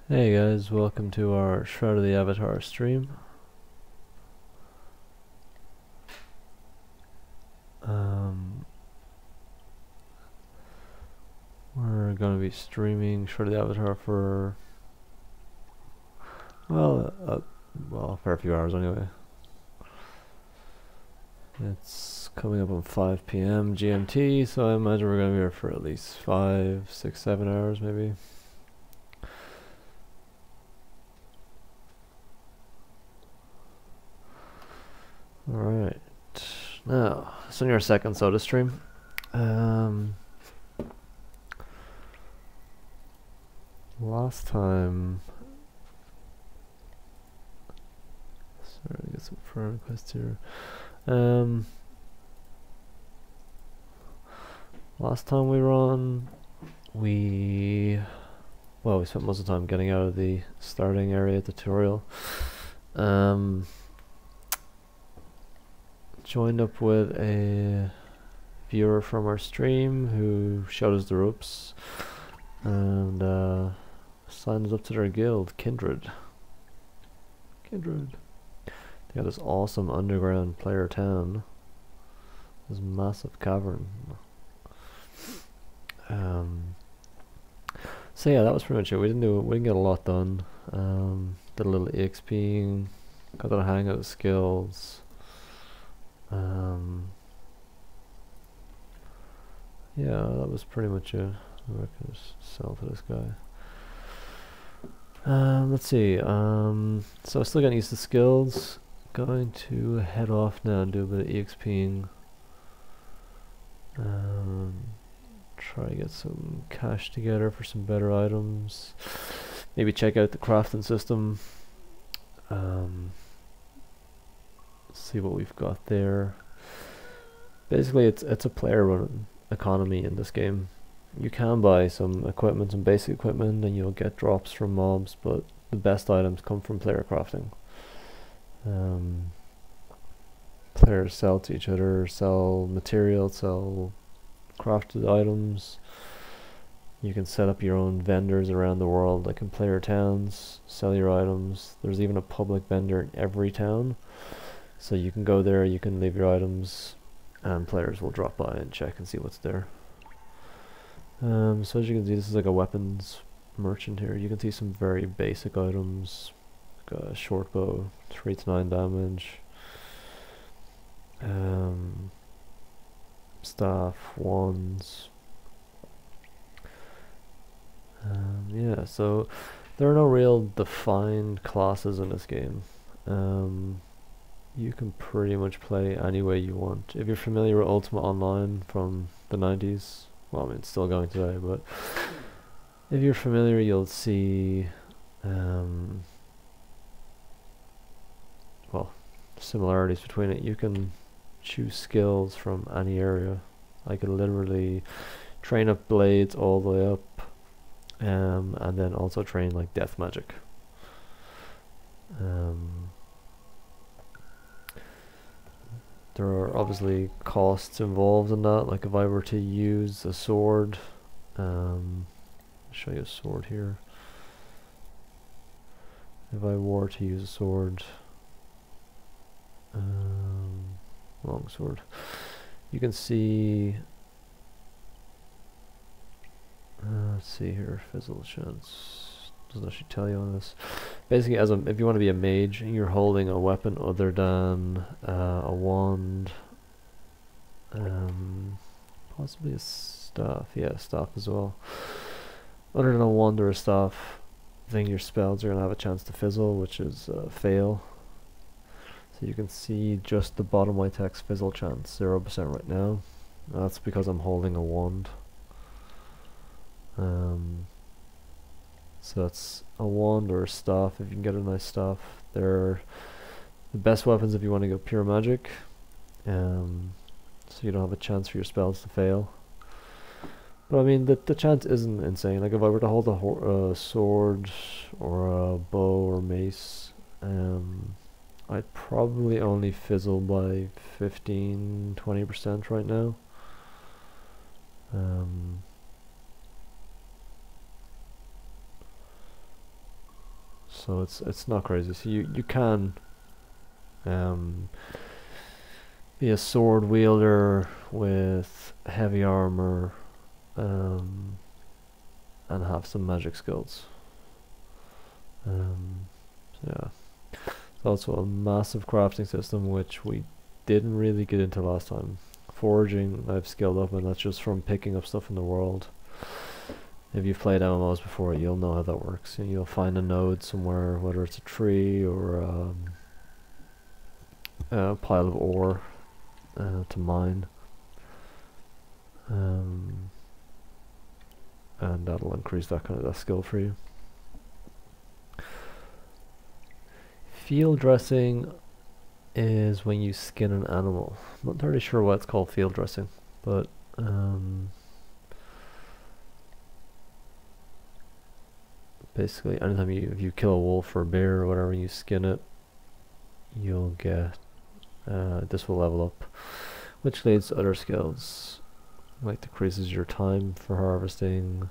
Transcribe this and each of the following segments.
Hey guys, welcome to our Shroud of the Avatar stream. We're going to be streaming Shroud of the Avatar for, a fair few hours anyway. It's coming up on 5 p.m. GMT, so I imagine we're going to be here for at least 5, 6, 7 hours maybe. Alright, now, it's on your second soda stream. Last time, sorry, I get some friend requests here. Last time we were on, we spent most of the time getting out of the starting area tutorial. Joined up with a viewer from our stream who showed us the ropes and signed us up to their guild, Kindred. They got this awesome underground player town, this massive cavern. So yeah, that was pretty much it. We didn't get a lot done. Did a little EXPing, got the hang of the skills. Yeah, that was pretty much it. I can just sell to this guy. Let's see. So still getting used to skills. Going to head off now and do a bit of EXPing. Try to get some cash together for some better items. Maybe check out the crafting system. See what we've got there. Basically, it's a player-run economy in this game. You can buy some equipment, some basic equipment, and you'll get drops from mobs, but the best items come from player crafting. Players sell to each other, sell material, sell crafted items. You can set up your own vendors around the world, like in player towns, sell your items. There's even a public vendor in every town, so you can go there, you can leave your items, and players will drop by and check and see what's there. So as you can see, this is like a weapons merchant here. You can see some very basic items, like a short bow, 3 to 9 damage, staff, wands. Yeah, so there are no real defined classes in this game. You can pretty much play any way you want. If you're familiar with Ultimate Online from the 90s, well, I mean, it's still going today, but if you're familiar, you'll see, similarities between it. You can choose skills from any area. I could literally train up blades all the way up, and then also train like death magic. There are obviously costs involved in that. Like if I were to use a sword, I'll show you a sword here. If I were to use a sword, long sword, you can see, let's see here, fizzle chance, doesn't actually tell you on this. Basically, if you want to be a mage and you're holding a weapon other than a wand, possibly a staff, yeah, a staff as well. Other than a wand or a staff, then your spells are going to have a chance to fizzle, which is fail. So you can see just the bottom right text fizzle chance, 0% right now. That's because I'm holding a wand. So that's a wand or a staff if you can get a nice staff. They're the best weapons if you want to go pure magic, so you don't have a chance for your spells to fail. But I mean, the chance isn't insane. Like if I were to hold a sword or a bow or mace, I'd probably only fizzle by 15-20% right now. so it's not crazy. So you can um, be a sword wielder with heavy armor, and have some magic skills. Yeah. It's also a massive crafting system, which we didn't really get into last time. Foraging, I've scaled up, and that's just from picking up stuff in the world. If you've played MMOs before, you'll know how that works. And you'll find a node somewhere, whether it's a tree or a pile of ore to mine. And that'll increase that skill for you. Field dressing is when you skin an animal. I'm not entirely sure why it's called field dressing, but basically anytime if you kill a wolf or a bear or whatever, you skin it, you'll get this will level up, which leads to other skills, like decreases your time for harvesting.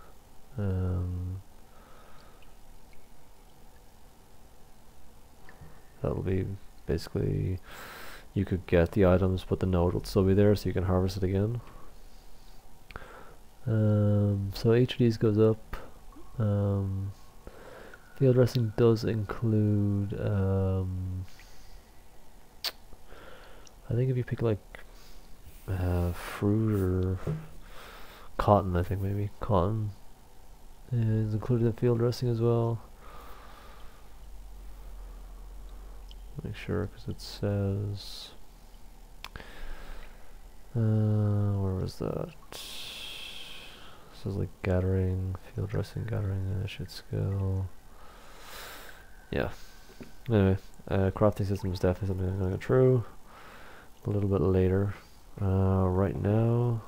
That'll be basically, you could get the items but the node will still be there, so you can harvest it again. So each of these goes up. Field dressing does include I think if you pick like fruit or cotton, I think maybe cotton is included in field dressing as well. Make sure, because it says where was that? It says like gathering, field dressing, gathering initiate skill. Yeah. Anyway, crafting system is definitely something I'm going to go through a little bit later. Right now,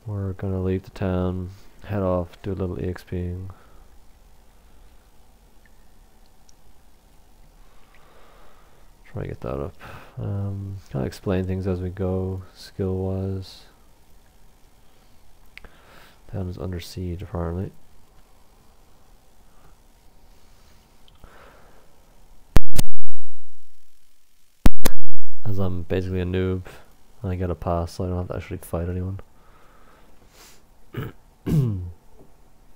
we're going to leave the town, head off, do a little EXPing. Try to get that up. Kind of explain things as we go, skill wise. Town is under siege apparently. As I'm basically a noob, I get a pass, so I don't have to actually fight anyone. Let's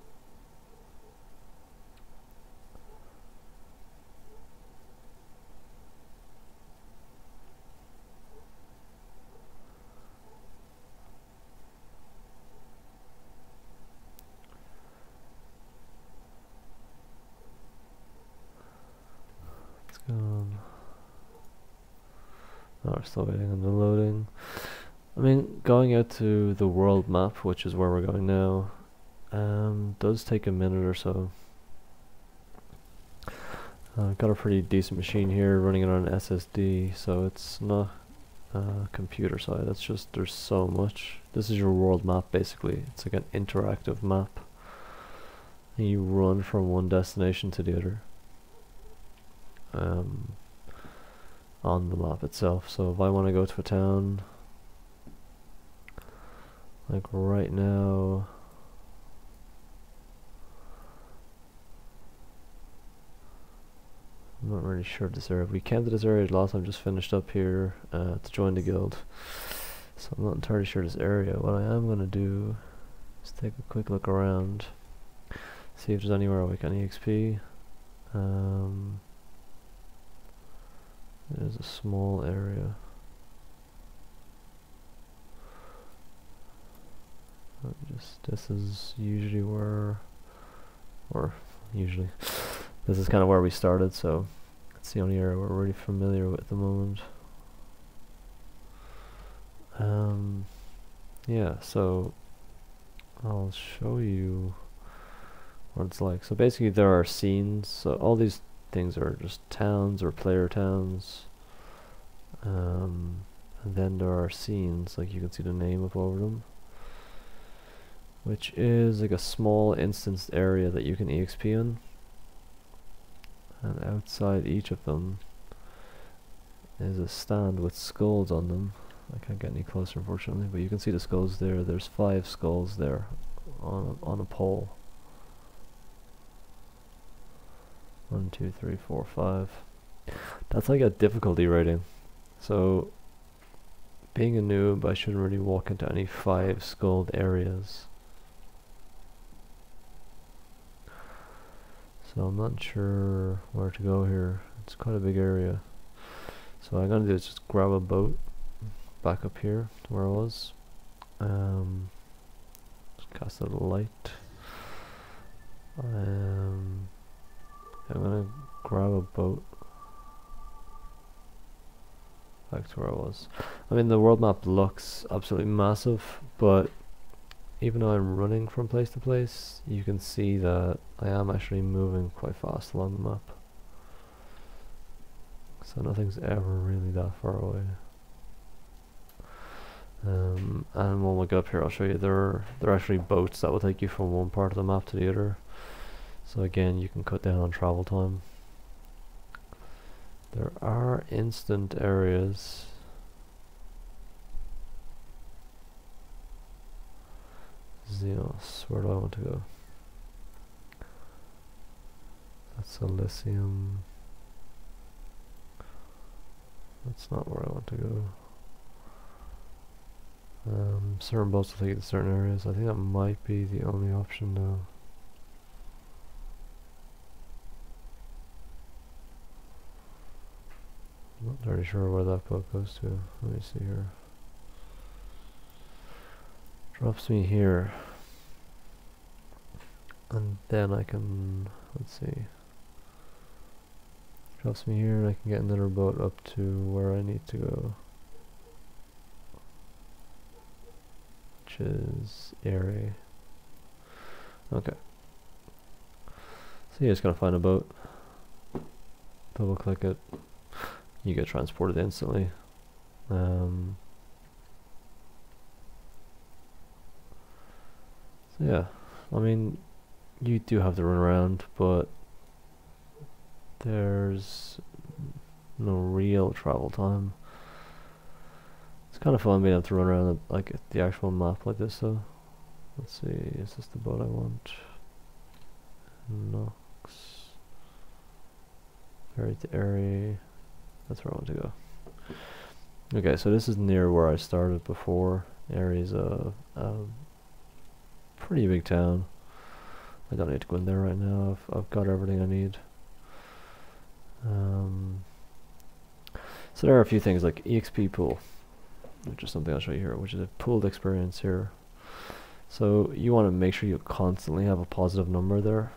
go on. Oh, we're still waiting on the loading. I mean, going out to the world map, which is where we're going now, does take a minute or so. I've got a pretty decent machine here running it on an SSD, so it's not computer side, it's just there's so much. This is your world map basically. It's like an interactive map. And you run from one destination to the other. On the map itself. So if I want to go to a town, like right now, I'm not really sure of this area. We came to this area last time, just finished up here to join the guild, so I'm not entirely sure this area. What I am going to do is take a quick look around, see if there's anywhere we can EXP. There's a small area. This is usually this is kind of where we started, so it's the only area we're really familiar with at the moment. Yeah, so I'll show you what it's like. So basically there are scenes, so all these things are just towns or player towns, and then there are scenes, like you can see the name of over them, which is like a small instanced area that you can EXP in, and outside each of them is a stand with skulls on them. I can't get any closer unfortunately, but you can see the skulls there. There's 5 skulls there on a pole. 1, 2, 3, 4, 5. That's like a difficulty rating. So being a noob, I shouldn't really walk into any 5 skulled areas. So I'm not sure where to go here. It's quite a big area. So what I'm gonna do is just grab a boat back up here to where I was. Just cast a light. I'm gonna grab a boat back to where I was. I mean, the world map looks absolutely massive, but even though I'm running from place to place, you can see that I am actually moving quite fast along the map. So nothing's ever really that far away. And when we get up here, I'll show you there are actually boats that will take you from one part of the map to the other. So again, you can cut down on travel time. There are instant areas. Xenos, where do I want to go? That's Elysium. That's not where I want to go. Certain boats will take you to certain areas. I think that might be the only option now. I'm not very sure where that boat goes to. Let me see here. Drops me here. And then I can, let's see. Drops me here and I can get another boat up to where I need to go. Which is Airy. Okay. So you're just gonna find a boat. Double click it. You get transported instantly. So yeah, I mean, you do have to run around, but there's no real travel time. It's kind of fun being able to run around like the actual map like this though. Let's see, is this the boat I want? Nox. Very to Airy. That's where I want to go. Okay, so this is near where I started before. Airy's a pretty big town. I don't need to go in there right now. I've got everything I need. So there are a few things like EXP pool, which is something I'll show you here, which is a pooled experience here. So you want to make sure you constantly have a positive number there.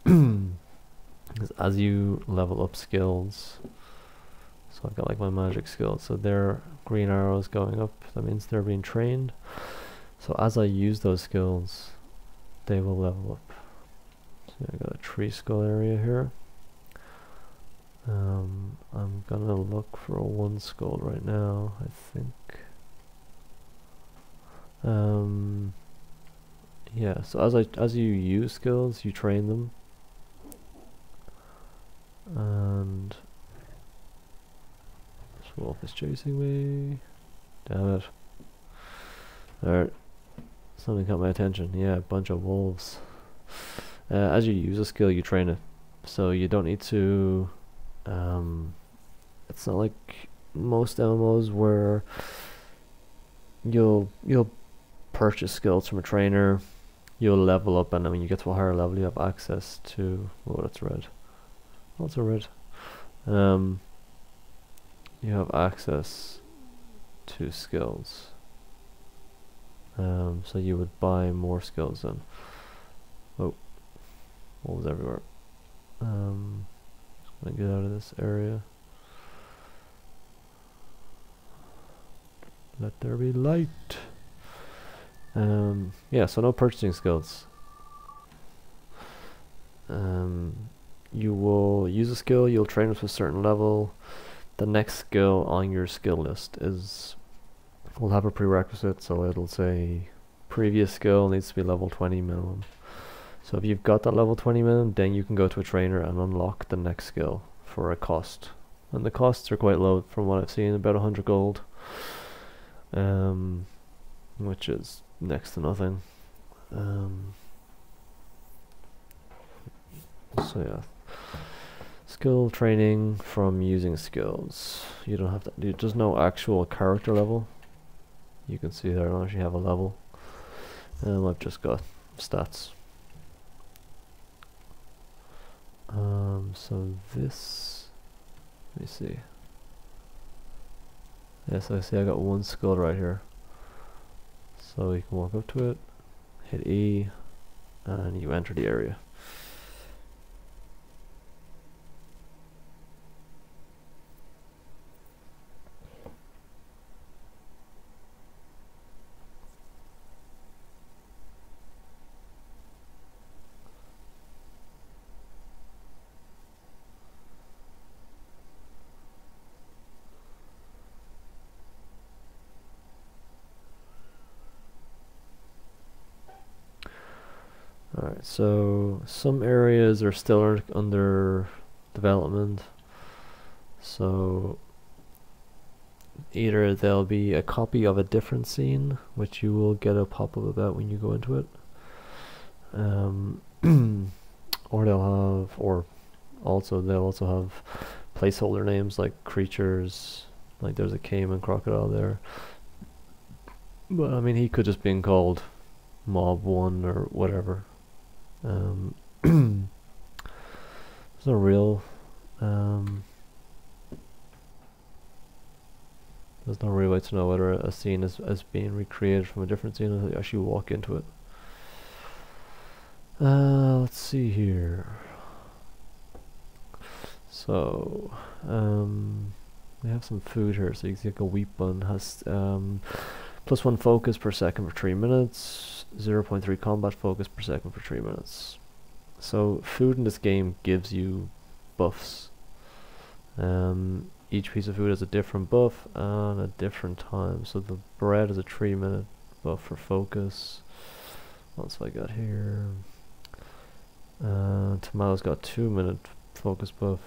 Because as you level up skills, so I've got like my magic skills, so they're green arrows going up, that means they're being trained. So as I use those skills, they will level up. So I got a tree skull area here. I'm gonna look for a 1 skull right now, I think. Yeah, so as you use skills, you train them. And this wolf is chasing me. Damn it. Alright. Something caught my attention. Yeah, a bunch of wolves. As you use a skill, you train it. So you don't need to... it's not like most MMOs where you'll purchase skills from a trainer, you'll level up, and when you get to a higher level, you have access to... Oh, that's red. Also red. You have access to skills. So you would buy more skills then. Oh, wolves everywhere. I'm gonna get out of this area. Let there be light. Yeah, so no purchasing skills. You will use a skill, you'll train it to a certain level. The next skill on your skill list will have a prerequisite, so it'll say previous skill needs to be level 20 minimum. So if you've got that level 20 minimum, then you can go to a trainer and unlock the next skill for a cost. And the costs are quite low from what I've seen, about 100 gold. Which is next to nothing. So yeah. skill training from using skills. You don't have to. There's no actual character level. You can see there I don't actually have a level. I've just got stats. So this, let me see. Yes, I see I got one skill right here. So you can walk up to it, hit E, and you enter the area. Alright, so some areas are still under development. So either there'll be a copy of a different scene, which you will get a pop-up about when you go into it, or they'll also have placeholder names like creatures, like there's a caiman crocodile there. But I mean, he could just been called Mob 1 or whatever. There's no real way to know whether a scene is being recreated from a different scene until you actually walk into it. Let's see here. So we have some food here. So you can see like a wheat bun has +1 focus per second for 3 minutes, 0.3 combat focus per second for 3 minutes. So food in this game gives you buffs. Each piece of food has a different buff and a different time. So the bread is a 3-minute buff for focus. What else have I got here? Tomato's got 2-minute focus buff.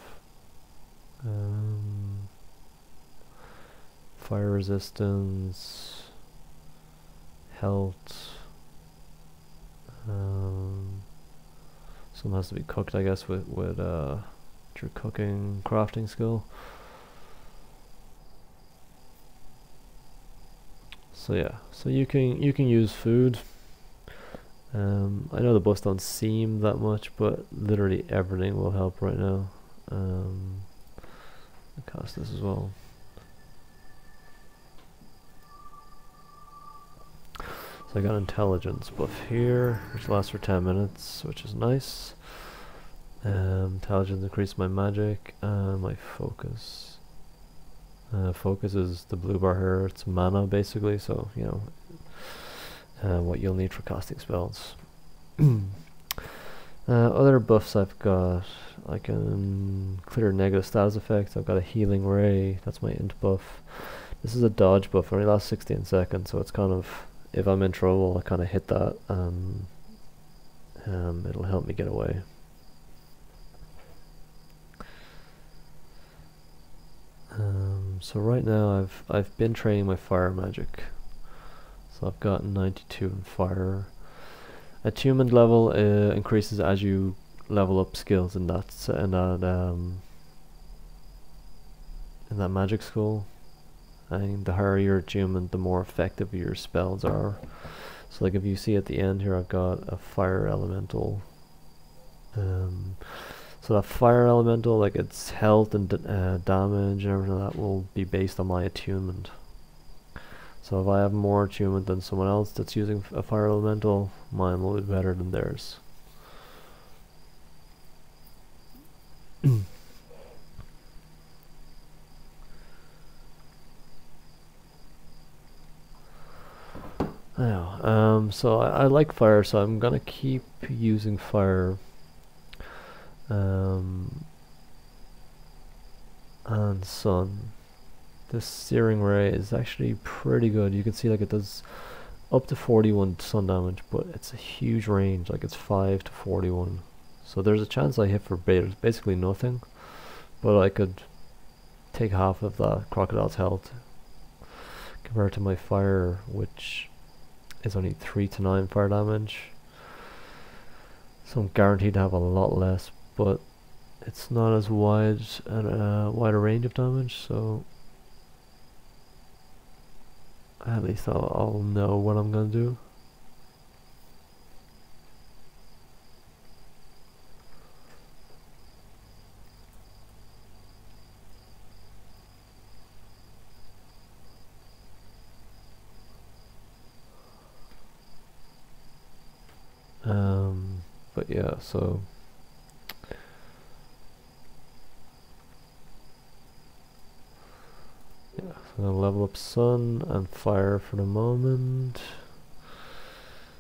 Fire resistance, health. Some has to be cooked, I guess, with your cooking crafting skill. So yeah, so you can use food. I know the buffs don't seem that much, but literally everything will help right now. I'll cast this as well. So I got intelligence buff here, which lasts for 10 minutes, which is nice. Intelligence increased my magic and my focus. Focus is the blue bar here. It's mana basically, so you know what you'll need for casting spells. Other buffs I've got, I can clear negative status effects. I've got a healing ray, that's my int buff. This is a dodge buff, it only lasts 16 seconds, so it's kind of, if I'm in trouble, I kind of hit that and it'll help me get away. So right now I've been training my fire magic. So I've got 92 in fire. Attunement level increases as you level up skills in that magic school. And the higher your attunement, the more effective your spells are. So like if you see at the end here, I've got a fire elemental. So that fire elemental, like its health and damage and everything like that will be based on my attunement. So if I have more attunement than someone else that's using a fire elemental, mine will be better than theirs. Now, so I like fire, so I'm gonna keep using fire. And sun. This searing ray is actually pretty good. You can see like it does up to 41 sun damage, but it's a huge range, like it's 5 to 41. So there's a chance I hit for basically nothing, but I could take half of that crocodile's health compared to my fire, which is only 3 to 9 fire damage. So I'm guaranteed to have a lot less, but it's not as wide and wider range of damage, so at least I'll know what I'm gonna do. But yeah, so yeah, so I'm gonna level up sun and fire for the moment.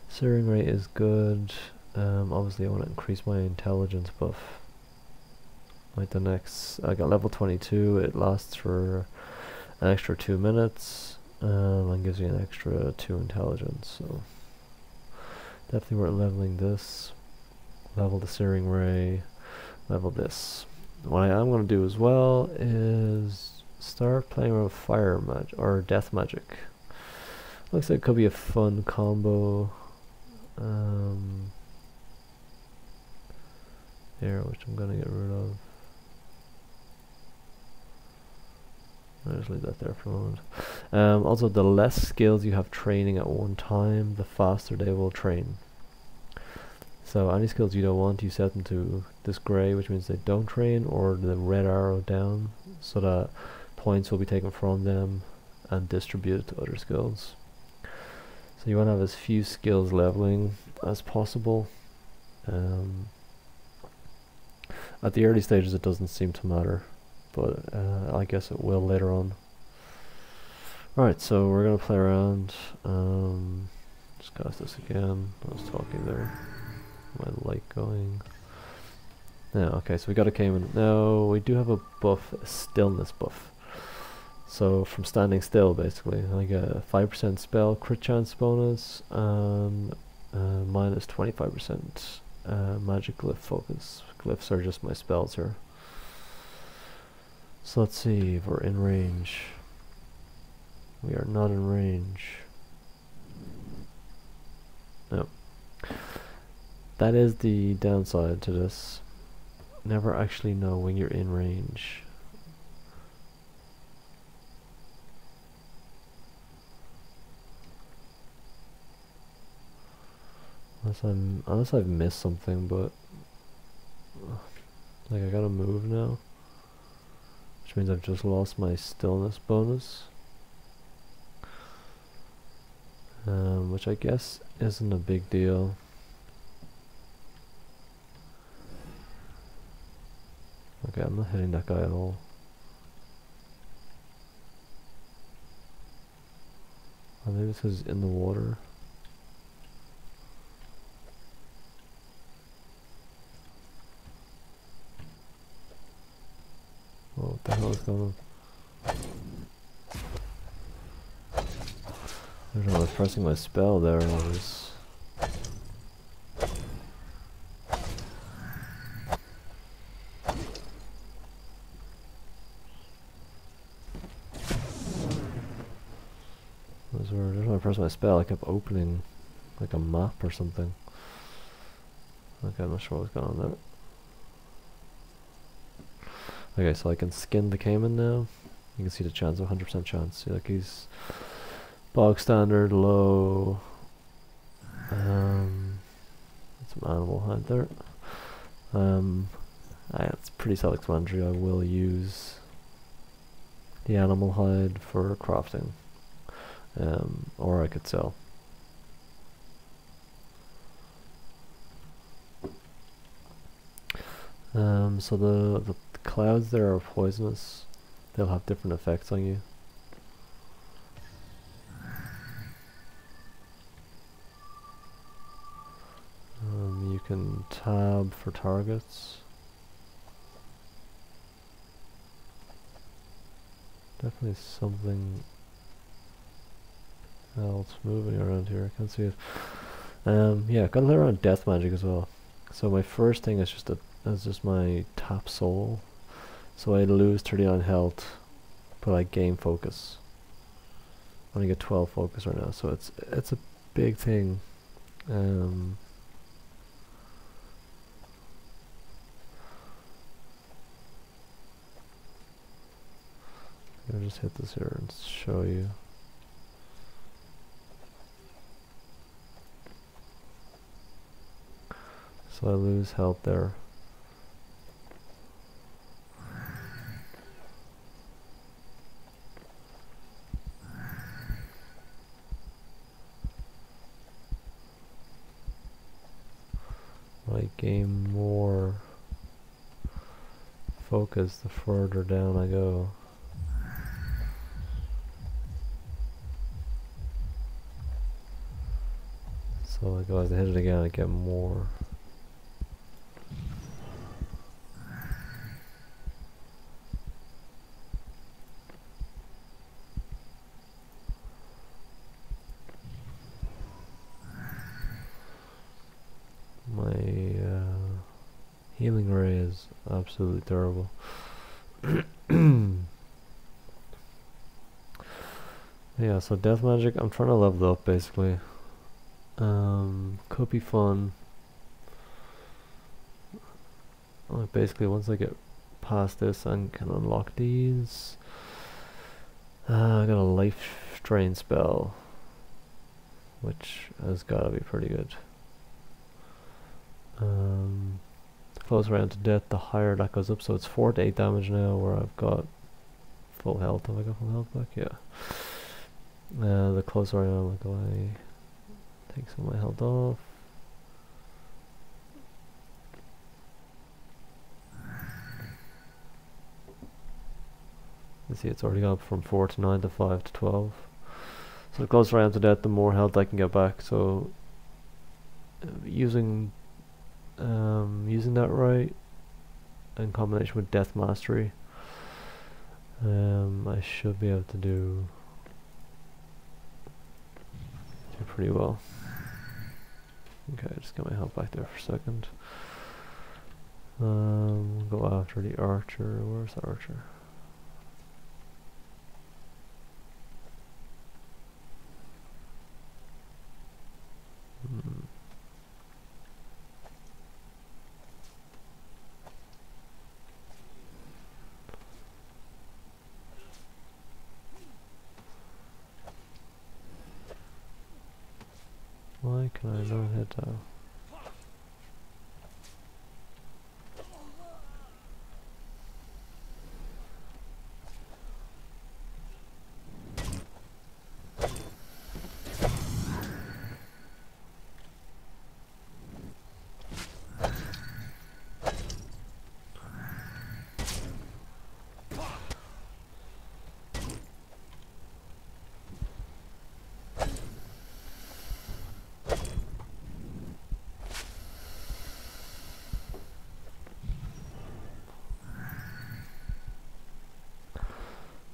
Searing rate is good. Obviously I want to increase my intelligence buff. Like the next, I got level 22, it lasts for an extra 2 minutes, and gives you an extra 2 intelligence, so definitely worth leveling this. Level the searing ray, level this. What I am going to do as well is start playing with fire magic, or death magic. Looks like it could be a fun combo. Here, which I'm going to get rid of. I'll just leave that there for a moment. Also, the less skills you have training at one time, the faster they will train. So any skills you don't want, you set them to this grey, which means they don't train, or the red arrow down, so that points will be taken from them and distributed to other skills. So you want to have as few skills leveling as possible. At the early stages it doesn't seem to matter, but I guess it will later on. Alright, so we're going to play around. Just cast this again. I was talking there. My light going. Yeah, okay, so we got a Cayman. Now we do have a buff, a stillness buff. So from standing still, basically, I get a 5% spell crit chance bonus and minus 25% magic glyph focus. Glyphs are just my spells here. So let's see if we're in range. We are not in range. No. That is the downside to this. Never actually know when you're in range. Unless I've missed something, but like I gotta move now, which means I've just lost my stillness bonus, which I guess isn't a big deal. Okay, I'm not hitting that guy at all. Oh, maybe this is in the water. Oh, what the hell is going on? I don't know, I was pressing my spell there and I was... Every time I pressed my spell, I kept opening like a map or something. Okay, I'm not sure what's going on there. Okay, so I can skin the Cayman now. You can see the chance, 100% chance. See, like he's bog standard, low. Some animal hide there. It's pretty self-explanatory. I will use the animal hide for crafting. Or I could sell. So the clouds there are poisonous. They'll have different effects on you. You can tab for targets. Definitely something else moving around here. I can't see it. Yeah, gotta learn around death magic as well. So my first thing is just my top soul. So I lose 39 health, but I gain focus. I only get 12 focus right now, so it's a big thing. I'll just hit this here and show you. So I lose health there. I gain more focus the further down I go. So as I hit it again, I get more. My healing ray is absolutely terrible. Yeah, so death magic, I'm trying to level up basically. Could be fun. Basically, once I get past this, I can unlock these. I got a life drain spell, which has gotta be pretty good. The closer I am to death, the higher that goes up. So it's 4 to 8 damage now, where I've got full health. Have I got full health back? Yeah. The closer I am, like, I take some of my health off. You see, it's already gone from 4 to 9 to 5 to 12. So the closer I am to death, the more health I can get back. So using that right in combination with Death Mastery, I should be able to do pretty well. Okay, just get my health back there for a second. Go after the archer. Where's the archer? Why can I not hit that?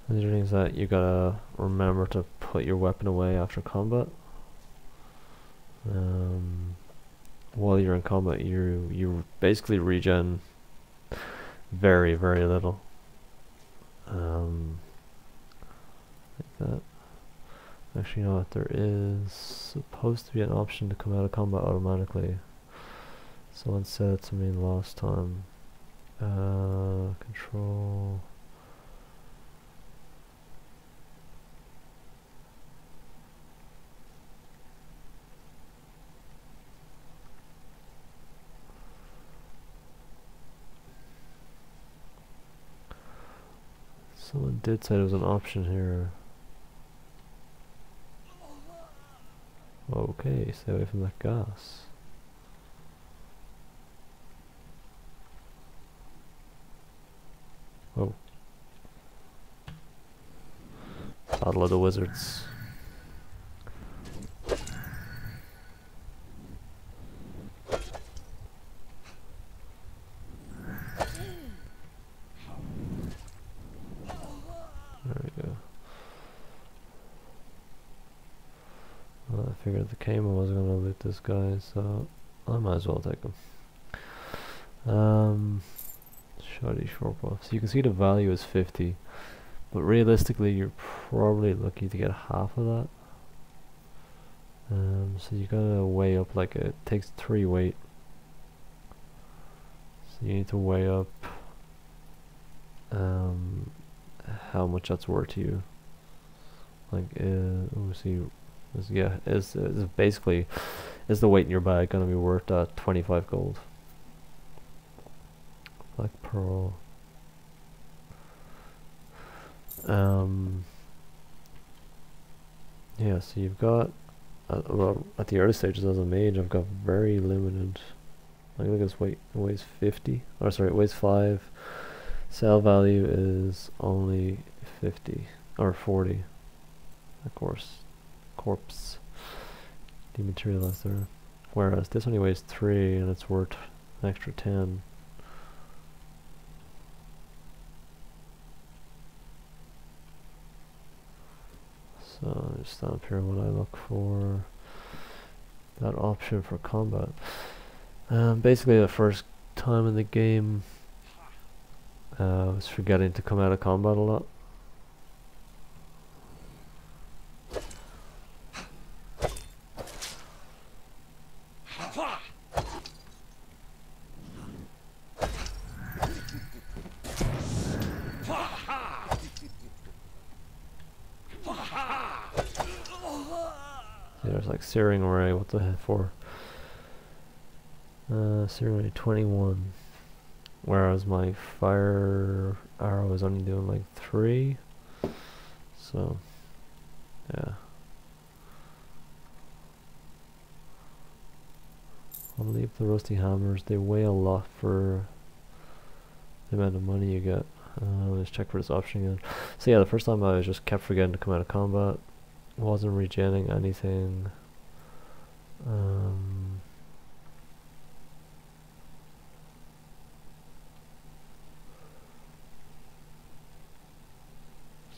The other thing is that you gotta remember to put your weapon away after combat. While you're in combat, you basically regen very little. Like that. Actually, you know what? There is supposed to be an option to come out of combat automatically. Someone said it to me last time. Control. Someone did say there was an option here. Okay, stay away from that gas. Oh. Battle of the Wizards. I figured the Cayman was gonna loot this guy, so I might as well take him. Shoddy shortbow. So you can see the value is 50, but realistically you're probably lucky to get half of that. So you gotta weigh up, like it takes 3 weight. So you need to weigh up how much that's worth to you. Like, let me see. Is basically, is the weight in your bag gonna be worth 25 gold? Black pearl. Yeah, so you've got, well, at the early stages as a mage, I've got very limited. Like, look at this weight. It weighs 50. Or sorry, it weighs 5. Sell value is only 50 or 40. Of course, corpse dematerialized there. Whereas this only weighs 3 and it's worth an extra 10. So just down here what I look for. That option for combat. Basically the first time in the game I was forgetting to come out of combat a lot. There's like Searing Ray, what the heck for? Searing Ray 21. Whereas my fire arrow is only doing like 3. So, yeah. I'll leave the rusty hammers. They weigh a lot for the amount of money you get. Let's check for this option again. So yeah, the first time I just kept forgetting to come out of combat. Wasn't regenning anything.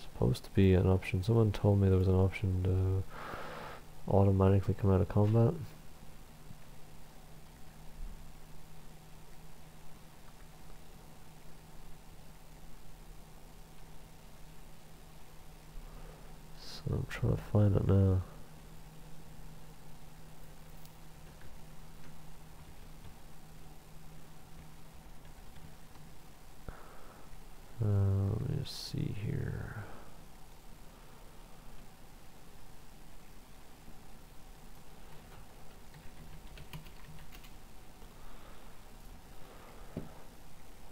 Supposed to be an option. Someone told me there was an option to automatically come out of combat. So I'm trying to find it now. Let me just see here.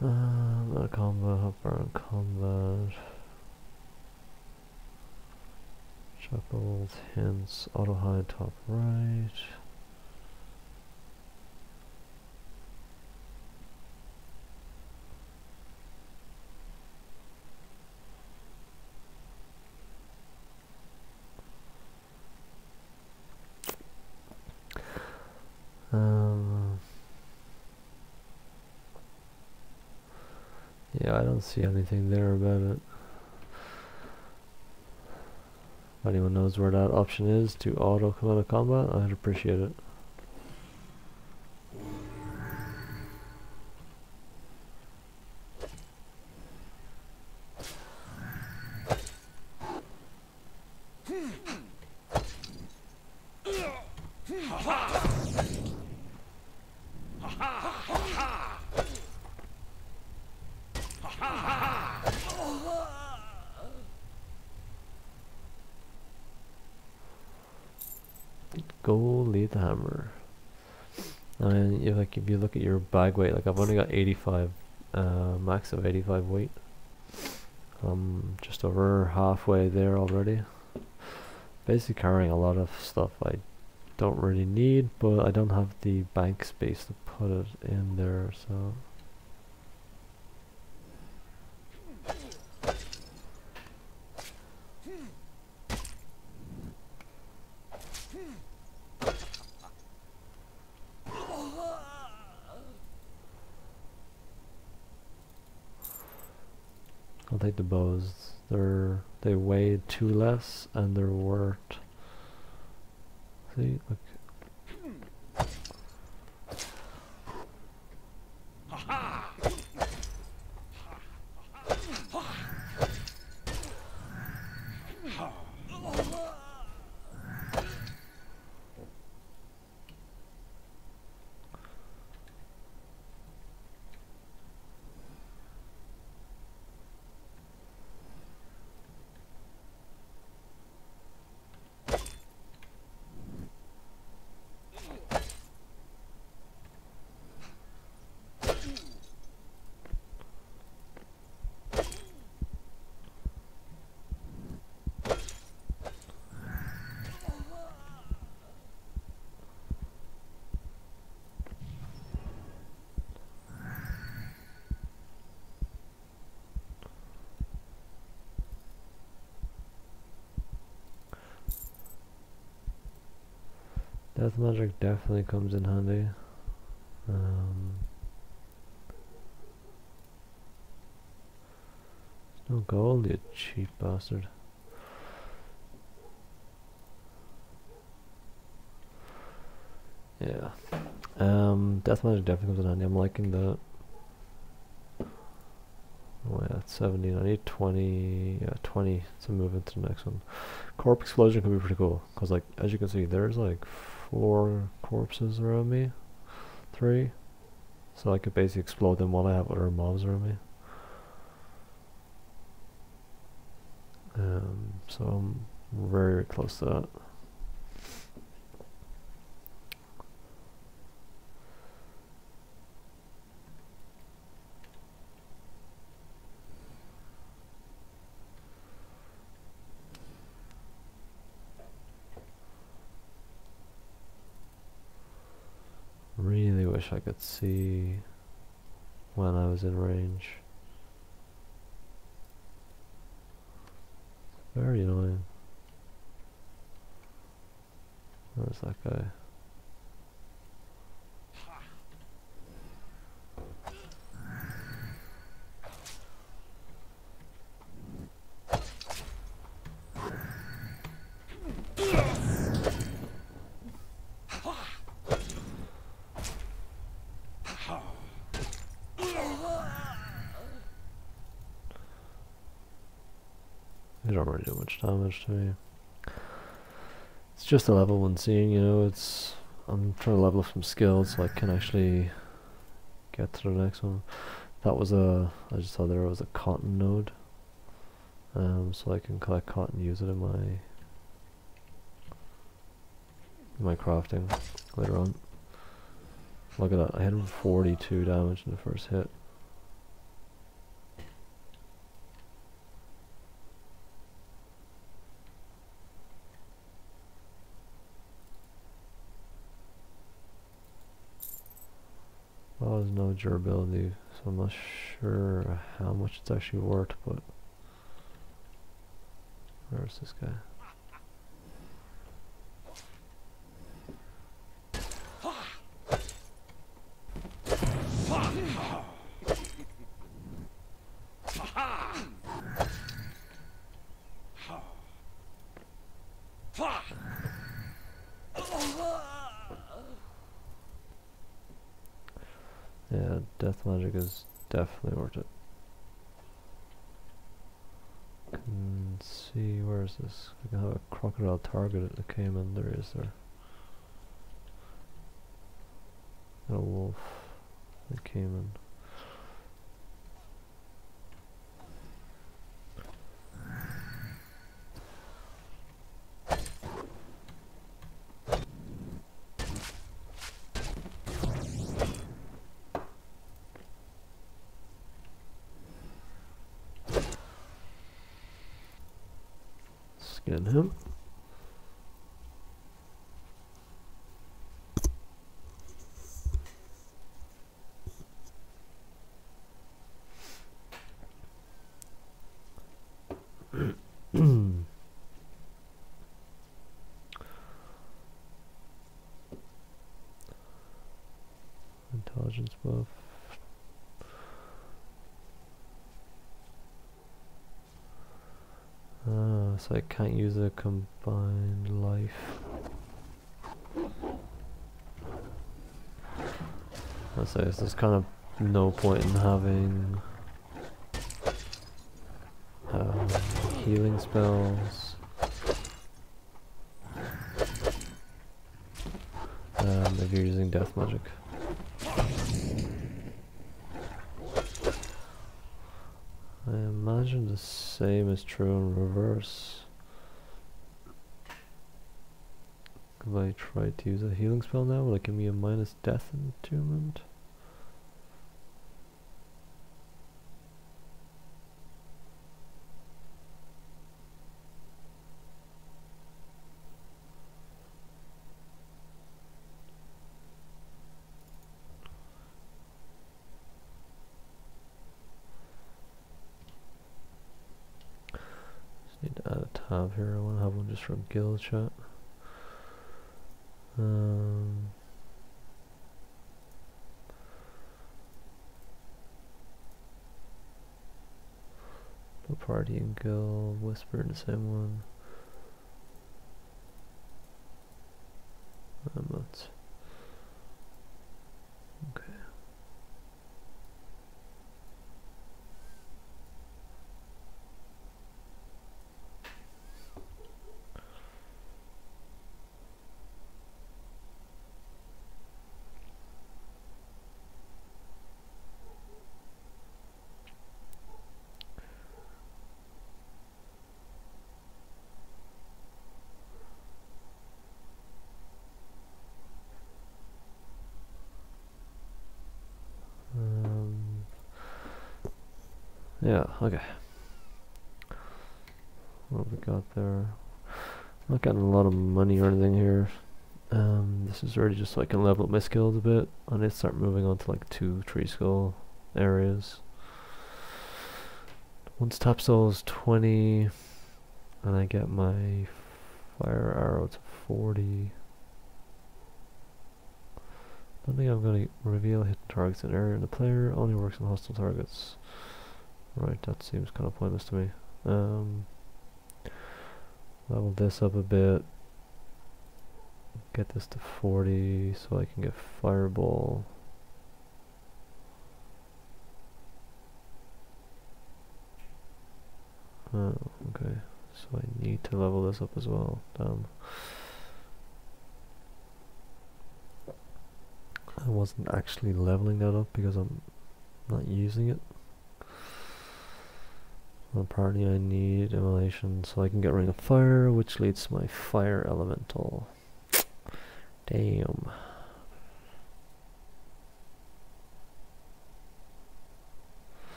Not combat, hop around combat. Shuffles, hints, auto hide top right. Yeah, I don't see anything there about it. If anyone knows where that option is to auto come out of combat, I'd appreciate it. Go lead the hammer. And if you look at your bag weight, like I've only got 85, max of 85 weight. I'm just over halfway there already. Basically carrying a lot of stuff I don't really need, but I don't have the bank space to put it in there, so. I'll take the bows. They weigh 2 less and they're worth. See, look. Death magic definitely comes in handy. No gold, you cheap bastard. Yeah. Death magic definitely comes in handy. I'm liking that. Oh yeah, 17. I need 20. Yeah, 20 to move into the next one. Corpse explosion could be pretty cool. Because, like, as you can see, there's like 4 corpses around me. 3. So I could basically explode them while I have other mobs around me. So I'm very close to that. Really wish I could see when I was in range. Very annoying. Where's that guy? They don't really do much damage to me. It's just a level 1 scene, you know, I'm trying to level up some skills so I can actually get to the next one. That was I just saw there was a cotton node. So I can collect cotton, use it in my crafting later on. Look at that, I hit him 42 damage in the first hit. Well, there's no durability, so I'm not sure how much it's actually worth, but where's this guy? Yeah, death magic is definitely worth it. Can see, where is this? I can have a crocodile target at the cayman. There is there. A wolf, the cayman. Skin him. Intelligence buff. So I can't use a combined life. Let's say there's kind of no point in having healing spells. If you're using death magic. I imagine the same is true in reverse. If I try to use a healing spell now, will it give me a minus death attunement? Need to add a tab here. I want to have one just for guild chat. Um, no party and guild, whisper in the same one. I'm not. Okay. Yeah, okay. What have we got there? Not getting a lot of money or anything here. This is already just so I can level up my skills a bit. I need to start moving on to like 2 tree skull areas. Once top soul is 20, and I get my fire arrow to 40. I don't think I'm going to reveal hidden targets in an area, and the player only works on hostile targets. Right, that seems kind of pointless to me. Level this up a bit. Get this to 40 so I can get fireball. Oh, okay. So I need to level this up as well. Damn. I wasn't actually leveling that up because I'm not using it. Apparently I need immolation so I can get Ring of Fire, which leads to my fire elemental. Damn.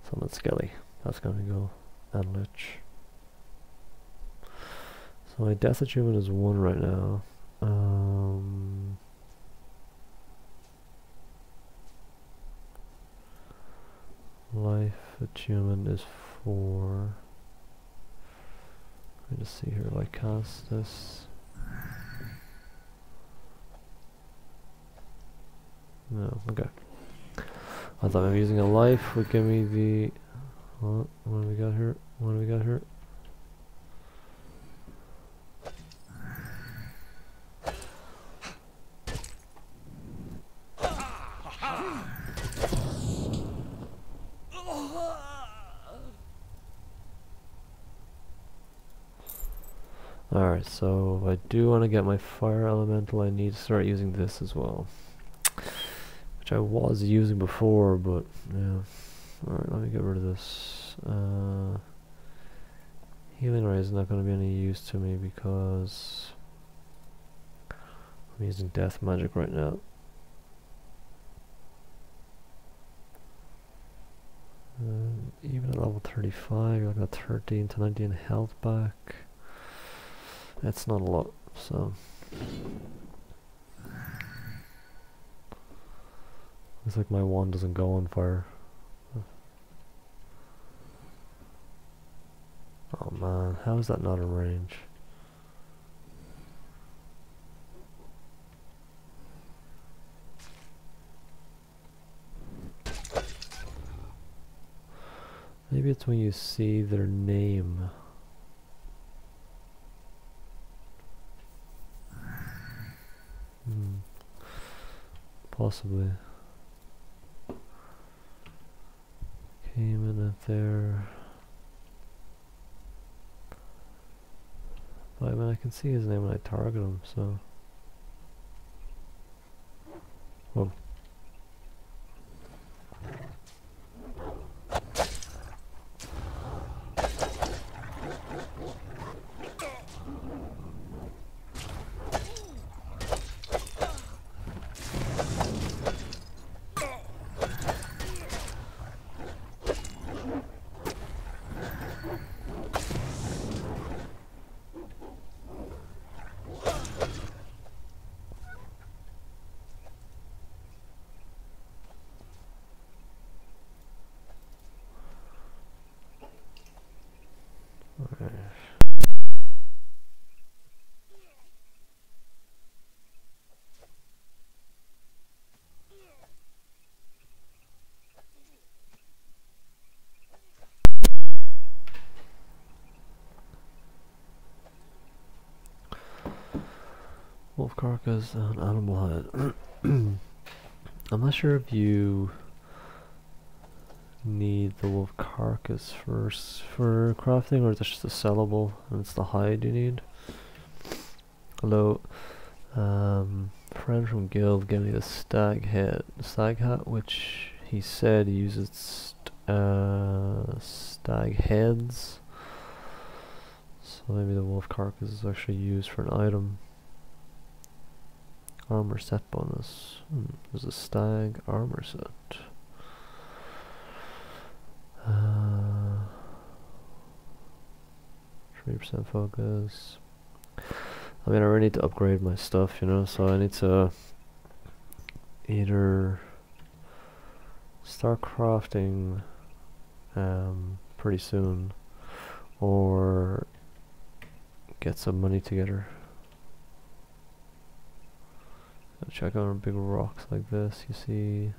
Summon Skelly. That's gonna go. And Lich. So my death achievement is 1 right now. Life achievement is 4. Let me just see here if I cast this. No, okay. I thought maybe using a life would give me the... What do we got here? What do we got here? Alright, so if I do want to get my fire elemental, I need to start using this as well. Which I was using before, but yeah. Alright, let me get rid of this. Healing Ray is not going to be any use to me because I'm using death magic right now. Even at level 35, I got 13 to 19 health back. That's not a lot, so looks like my wand doesn't go on fire. Oh man, how is that not in range? Maybe it's when you see their name. Possibly. Came in at there. But I mean, I can see his name when I target him, so. Whoa. wolf carcass and animal head. I'm not sure if you need the wolf carcass first for crafting, or is it just a sellable and it's the hide you need. Although friend from guild gave me the stag hat, which he said he uses stag heads, so maybe the wolf carcass is actually used for an item. Armor set bonus. There's a stag armor set. 3% focus. I mean, I really need to upgrade my stuff, you know, so I need to either start crafting pretty soon, or get some money together. Check out big rocks like this, you see.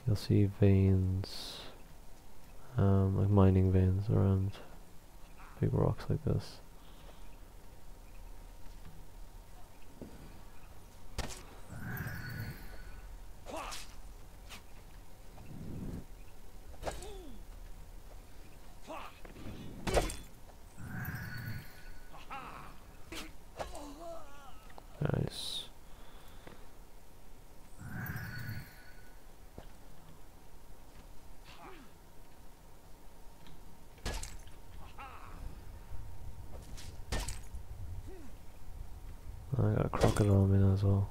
You'll see veins, like mining veins around big rocks like this. Nice. I got a crocodile on me now as well.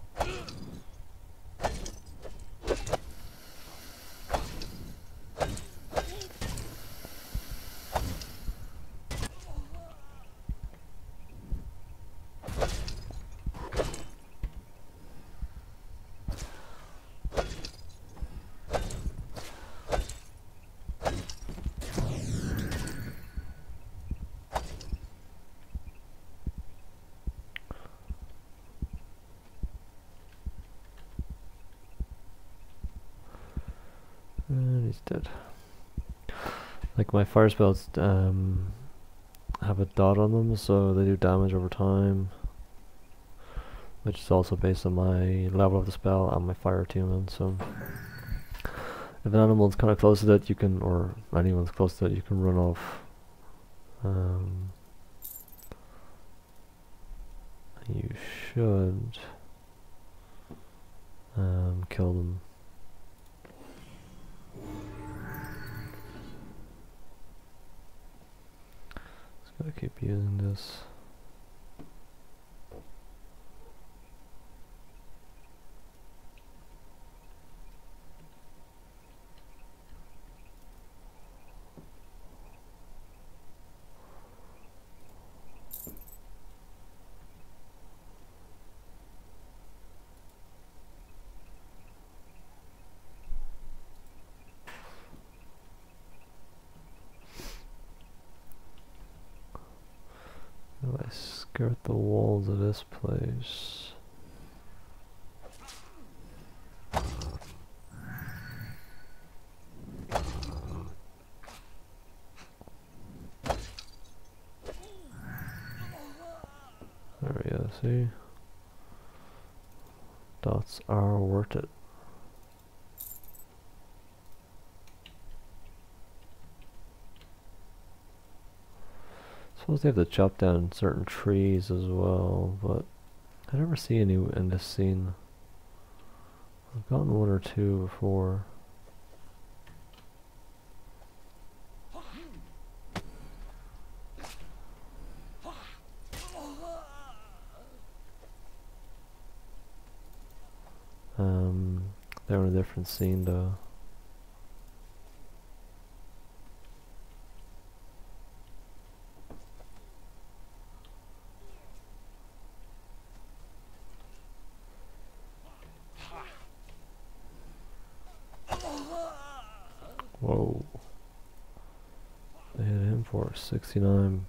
And he's dead. Like my fire spells have a dot on them, so they do damage over time, which is also based on my level of the spell and my fire attunement. So if an animal's kind of close to that, you can, or anyone's close to it, you can run off. You should kill them. Just gotta keep using this. If I skirt the walls of this place. There we go, see? Dots are worth it. Suppose they have to chop down certain trees as well, but I never see any in this scene. I've gotten one or two before. They're in a different scene though. Whoa. They hit him for 69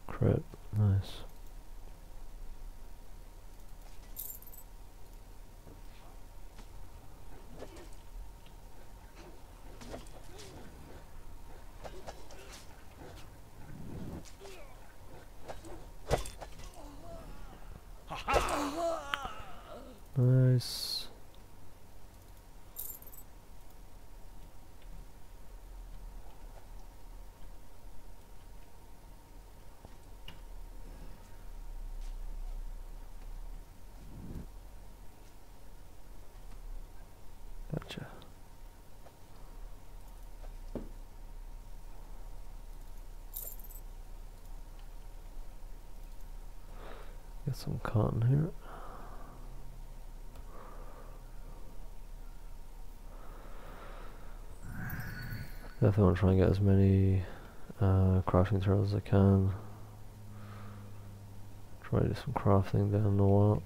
crit. Nice. Gotcha. Get some cotton here. Definitely want to try and get as many crafting materials as I can. Try to do some crafting down the wall.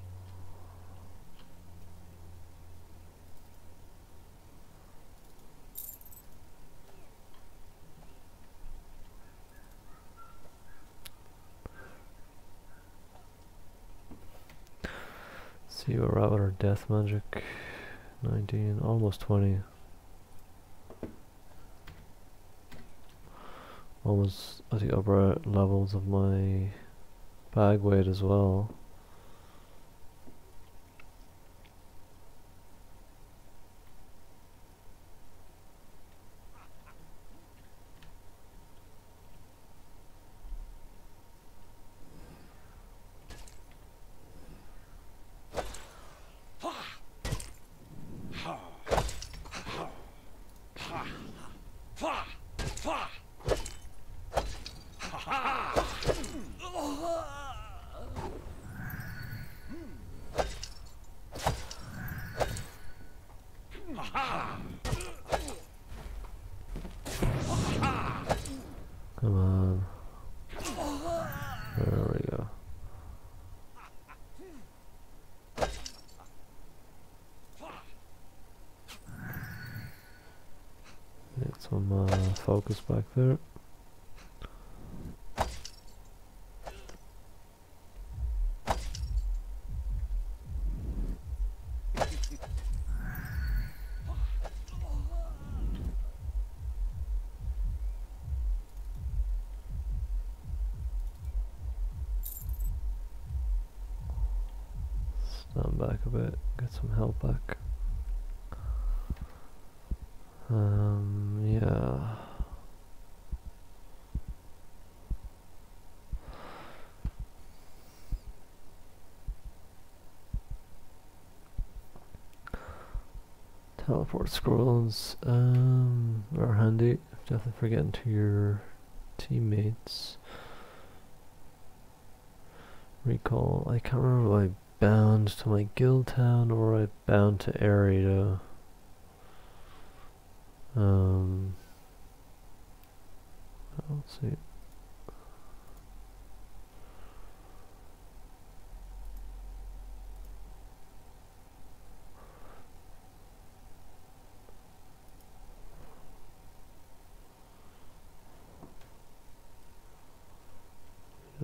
See where we're at with our death magic. 19, almost 20. Almost at the upper levels of my bag weight as well. Come on. There we go. Get some focus back there. Stand back a bit, get some health back. Yeah. Teleport scrolls are handy. Definitely for getting to your teammates. Recall. I can't remember if I bound to my guild town or I bound to area. Let's see.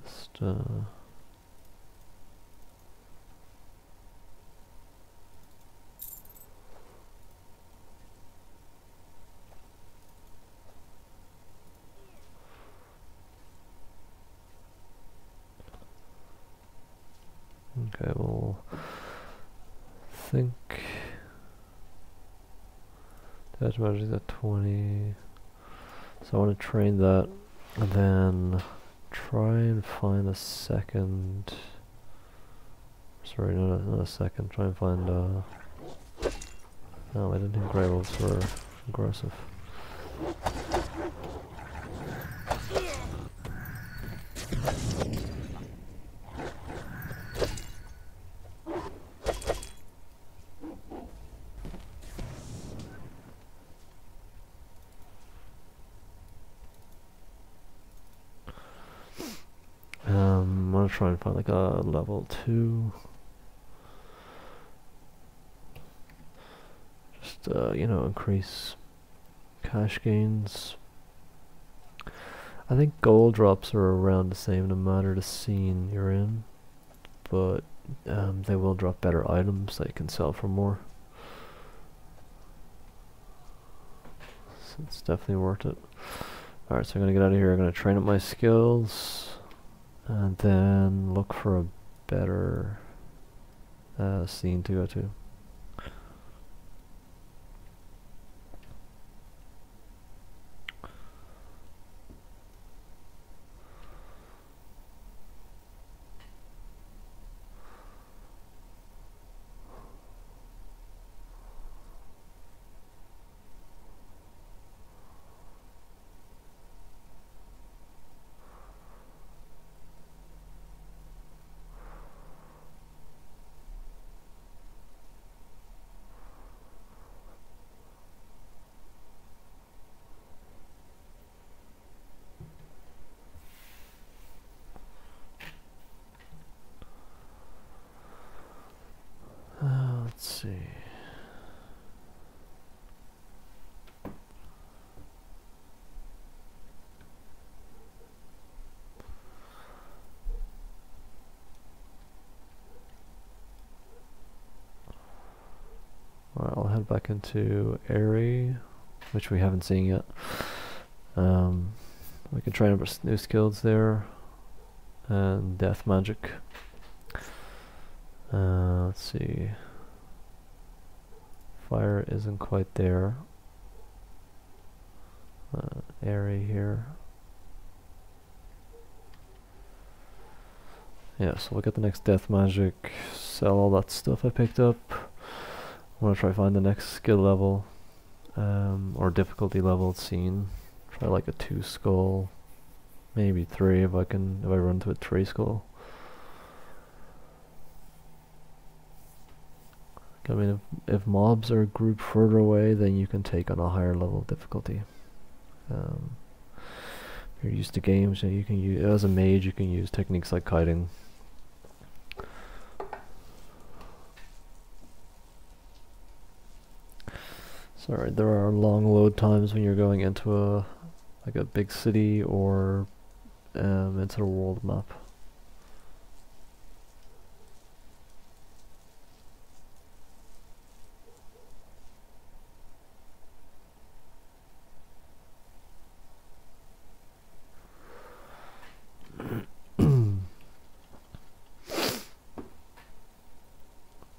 Just okay, well, think that magic is at 20, so I want to train that and then try and find a second, sorry, not a second, try and find no, I didn't think grey wolves were aggressive. I'm gonna try and find like a level 2. Just you know, increase cash gains. I think gold drops are around the same no matter the scene you're in, but they will drop better items that you can sell for more. So it's definitely worth it. Alright, so I'm gonna get out of here. I'm gonna train up my skills and then look for a better scene to go to. head back into Airy, which we haven't seen yet. We can try our new skills there, and death magic. Let's see. Fire isn't quite there. Airy here. Yeah, so we'll get the next death magic, sell all that stuff I picked up. I want to try find the next skill level, or difficulty level scene. Try like a 2 skull, maybe 3 if I run to a 3 skull. I mean, if mobs are grouped further away, then you can take on a higher level of difficulty. If you're used to games, you can use, as a mage, you can use techniques like kiting. Sorry, there are long load times when you're going into a big city or into the world map.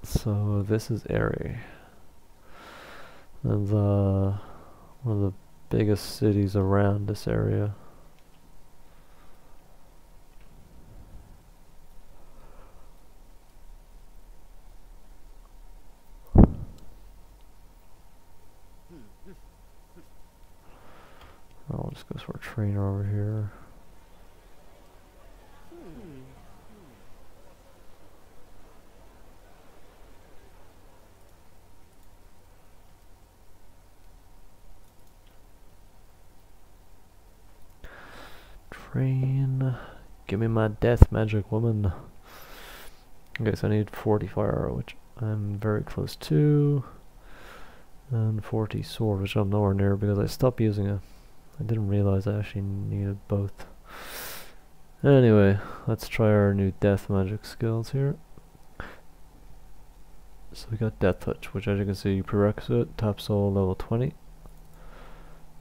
So this is Airy, and one of the biggest cities around this area. I'll just go for a trainer over here. Train, give me my death magic, woman. Okay, so I need 40 fire, which I'm very close to, and 40 sword, which I'm nowhere near because I stopped using it. I didn't realize I actually needed both. Anyway, let's try our new death magic skills here. So we got Death Touch, which as you can see, prerequisite, top soul level 20.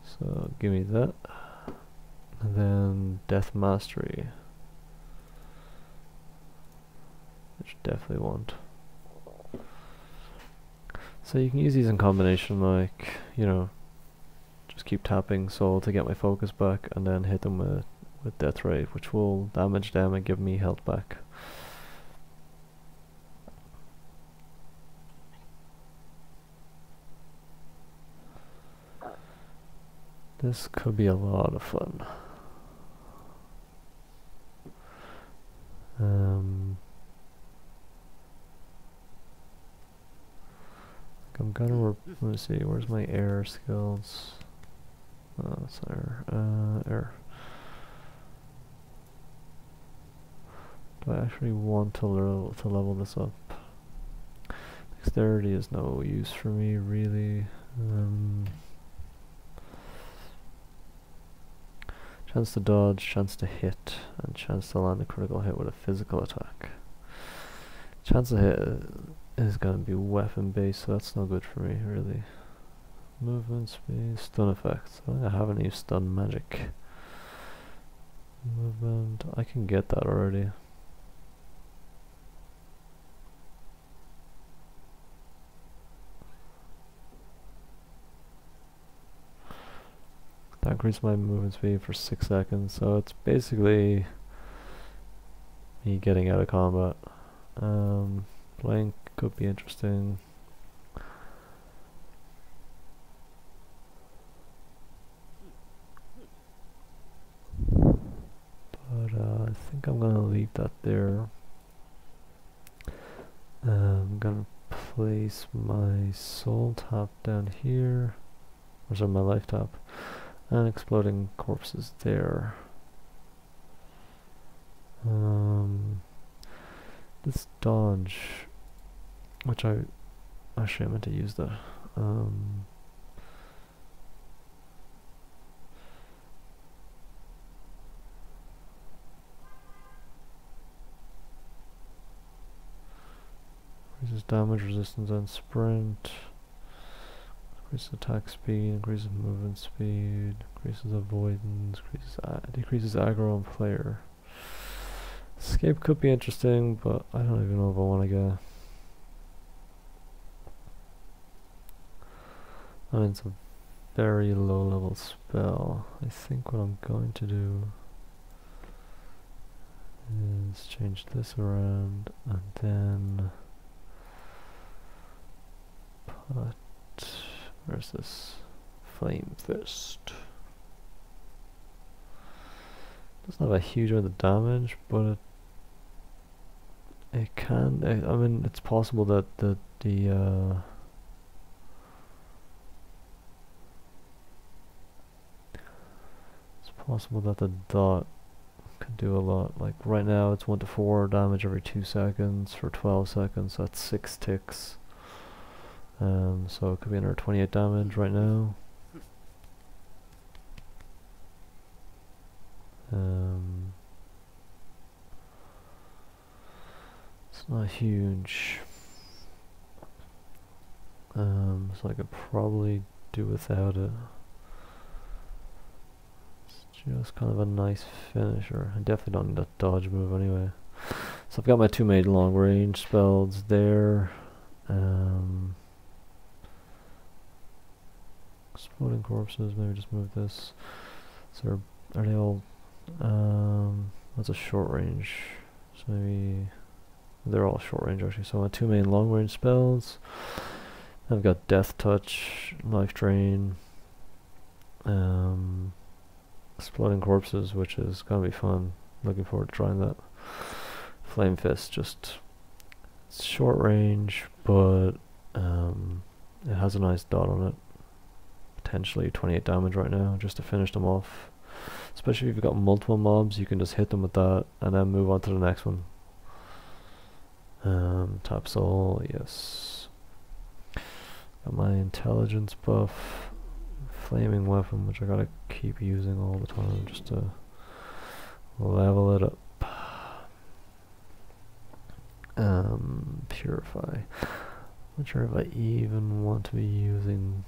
So give me that. And then Death Mastery, which definitely want. So you can use these in combination, like, you know, just keep tapping soul to get my focus back, and then hit them with Death Ray, which will damage them and give me health back. This could be a lot of fun. I'm gonna let me see, where's my air skills? Oh, it's air. Do I actually want to level this up? Dexterity is no use for me, really. Chance to dodge, chance to hit, and chance to land a critical hit with a physical attack. Chance to hit is gonna be weapon based, so that's no good for me, really. Movement speed, stun effects. I haven't used stun magic. Movement, I can get that already. That increased my movement speed for 6 seconds, so it's basically me getting out of combat. Blank could be interesting. But I think I'm gonna leave that there. I'm gonna place my soul tap down here, or sorry, my life tap, and exploding corpses there. This dodge, which I meant to use that. Increases damage resistance and sprint. Increases attack speed, increases movement speed, increases avoidance, decreases aggro on player. Escape could be interesting, but I don't even know if I want to go. I mean, it's a very low level spell. I think what I'm going to do is change this around and then put, where's this? Flame Fist. Doesn't have a huge amount of damage, but it can, I mean, it's possible that possible that the dot could do a lot. Like right now it's 1 to 4 damage every 2 seconds for 12 seconds, so that's 6 ticks. So it could be another 28 damage right now. It's not huge. So I could probably do without it. Just kind of a nice finisher. I definitely don't need that dodge move anyway. So I've got my 2 main long range spells there. Exploding corpses, maybe just move this. So are they all, that's a short range. So maybe, they're all short range actually. So my 2 main long range spells. I've got Death Touch, Life Drain, Exploding Corpses, which is gonna be fun. Looking forward to trying that. Flame Fist, just it's short range, but it has a nice dot on it. Potentially 28 damage right now, just to finish them off. Especially if you've got multiple mobs, you can just hit them with that and then move on to the next one. Tap Soul, yes. Got my intelligence buff. Flaming weapon, which I gotta keep using all the time just to level it up. Purify. Not sure if I even want to be using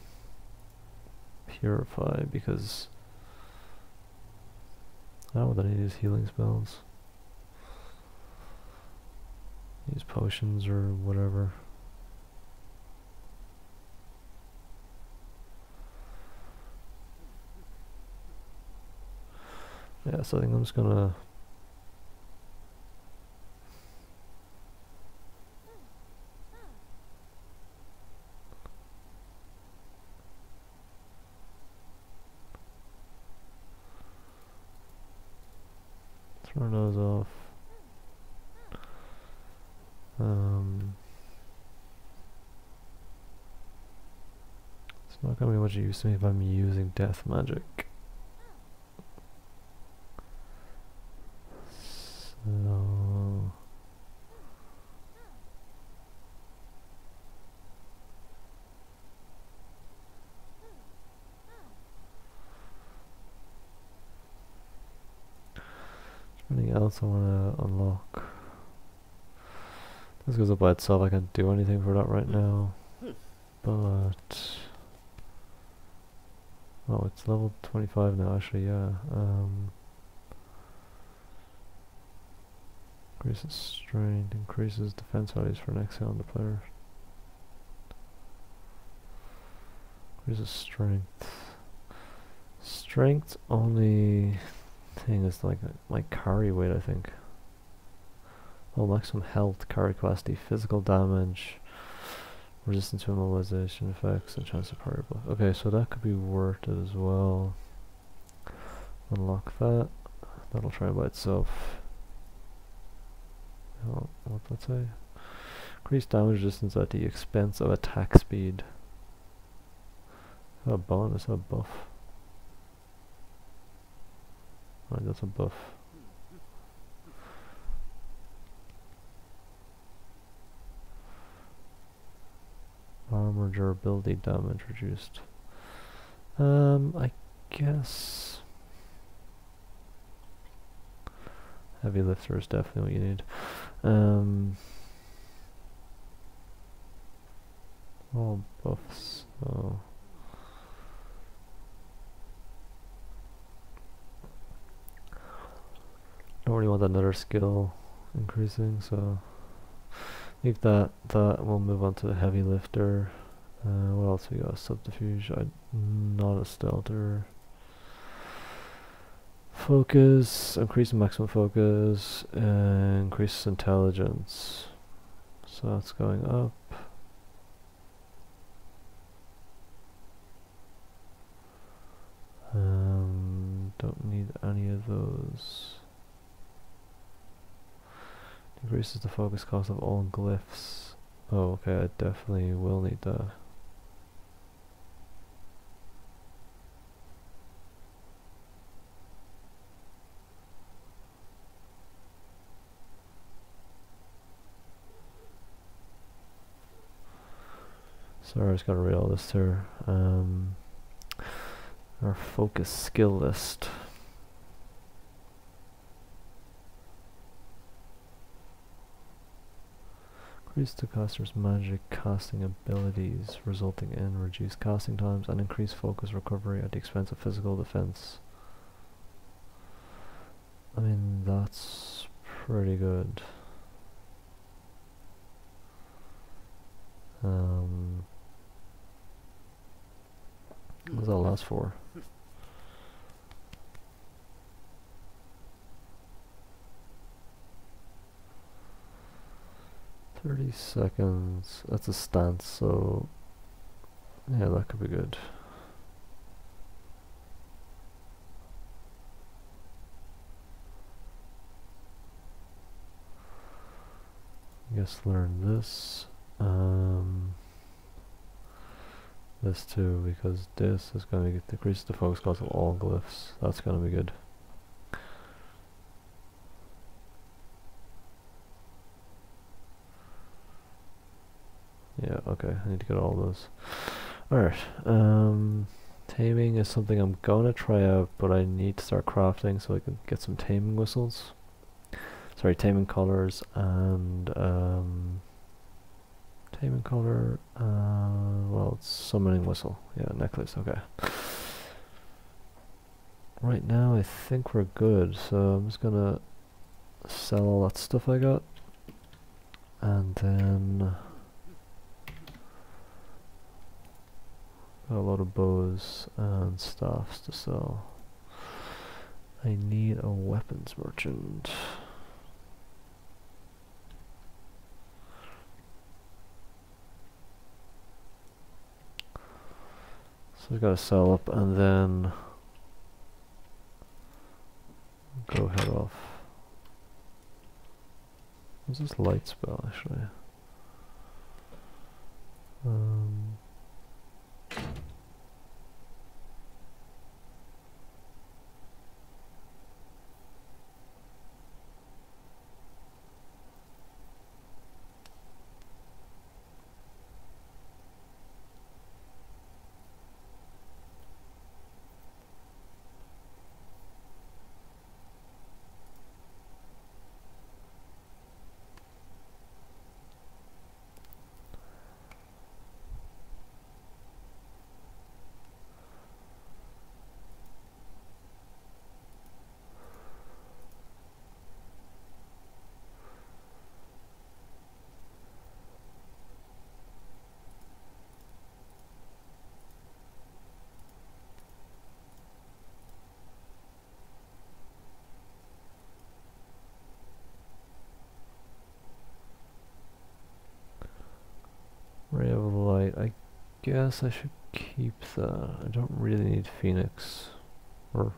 Purify because I don't want any of these healing spells. Use potions or whatever. Yeah, so I think I'm just gonna turn those off. It's not gonna be much use to me if I'm using death magic. So anything else I want to unlock? This goes up by itself. I can't do anything for that right now, but oh, it's level 25 now. Actually, yeah. Increases strength, increases defense values for next on the player. Increases strength. Strength only thing is like my carry weight, I think. Oh, maximum health, carry capacity, physical damage, resistance to immobilization effects, and chance of parry. Okay, so that could be worth it as well. Unlock that. That'll try by itself. Oh, what's that say? Increase damage resistance at the expense of attack speed. A bonus, a buff. Right, that's a buff. Armor durability damage reduced. I guess heavy lifter is definitely what you need. All buffs. So don't really want another skill increasing, so leave that. We'll move on to the heavy lifter. What else we got? Subterfuge. Not a stealther. Focus, increase maximum focus, increase intelligence. So that's going up. Don't need any of those. Decreases the focus cost of all glyphs. Oh, okay, I definitely will need that. Sorry, I just gotta read all this here. Our focus skill list. Increase the caster's magic casting abilities, resulting in reduced casting times and increased focus recovery at the expense of physical defense. I mean, that's pretty good. What does that last for? "30 seconds. That's a stance, so yeah, that could be good. I guess learn this. This too, because this is going to decrease the focus cost of all glyphs. That's going to be good. Yeah, okay, I need to get all those. Alright, taming is something I'm gonna try out, but I need to start crafting so I can get some taming whistles. Sorry, taming collars and taming collar, well, it's summoning whistle. Yeah, necklace, okay. Right now I think we're good, so I'm just gonna sell all that stuff I got, and then got a lot of bows and staffs to sell. I need a weapons merchant. So we gotta sell up and then go head off. What's this light spell actually? Ray of Light, I guess I should keep that. I don't really need Phoenix. Or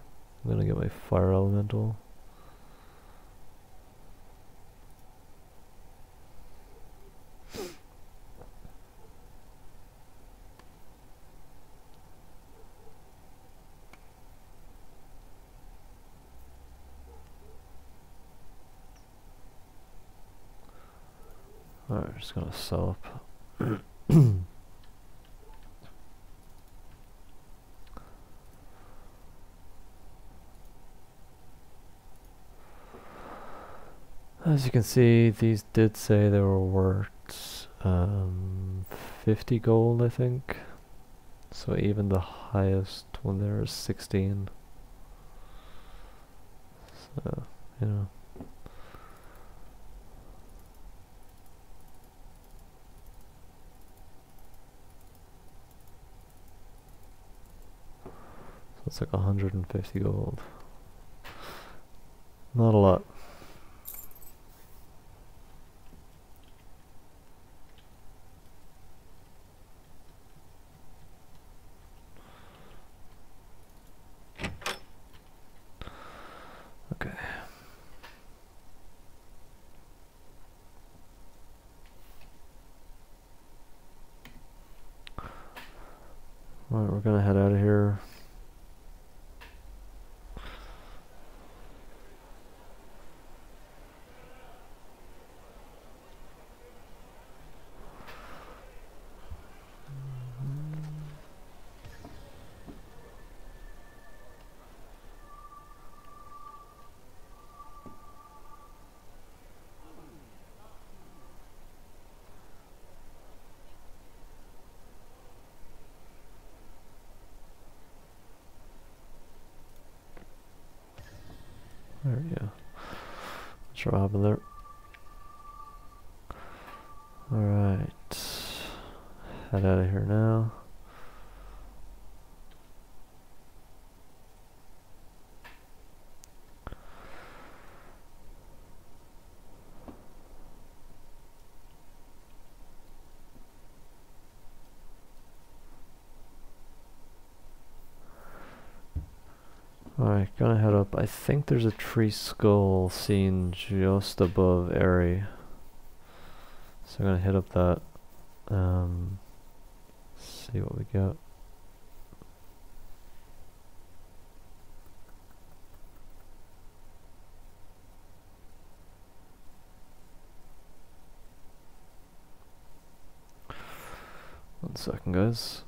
I'm gonna get my Fire Elemental. Alright, just gonna sell up. As you can see, these did say they were worth 50 gold, I think. So even the highest one there is 16. So, you know, That's like 150 gold. Not a lot. Okay. Alright, we're gonna head out of here. There we go. Not sure what happened there. Alright. Head out of here now. Alright, gonna head up. I think there's a tree skull seen just above Airy. So I'm gonna hit up that. See what we got. One second, guys.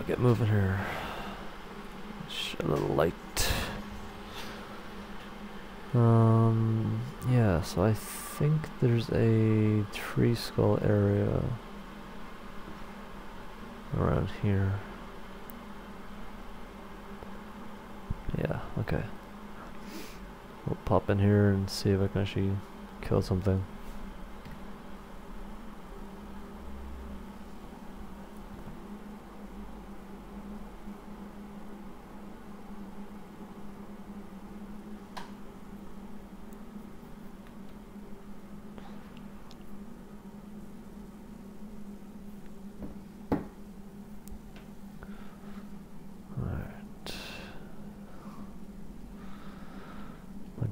I'll get moving here. Shed a little light. Yeah, so I think there's a tree skull area around here. Yeah, okay. We'll pop in here and see if I can actually kill something.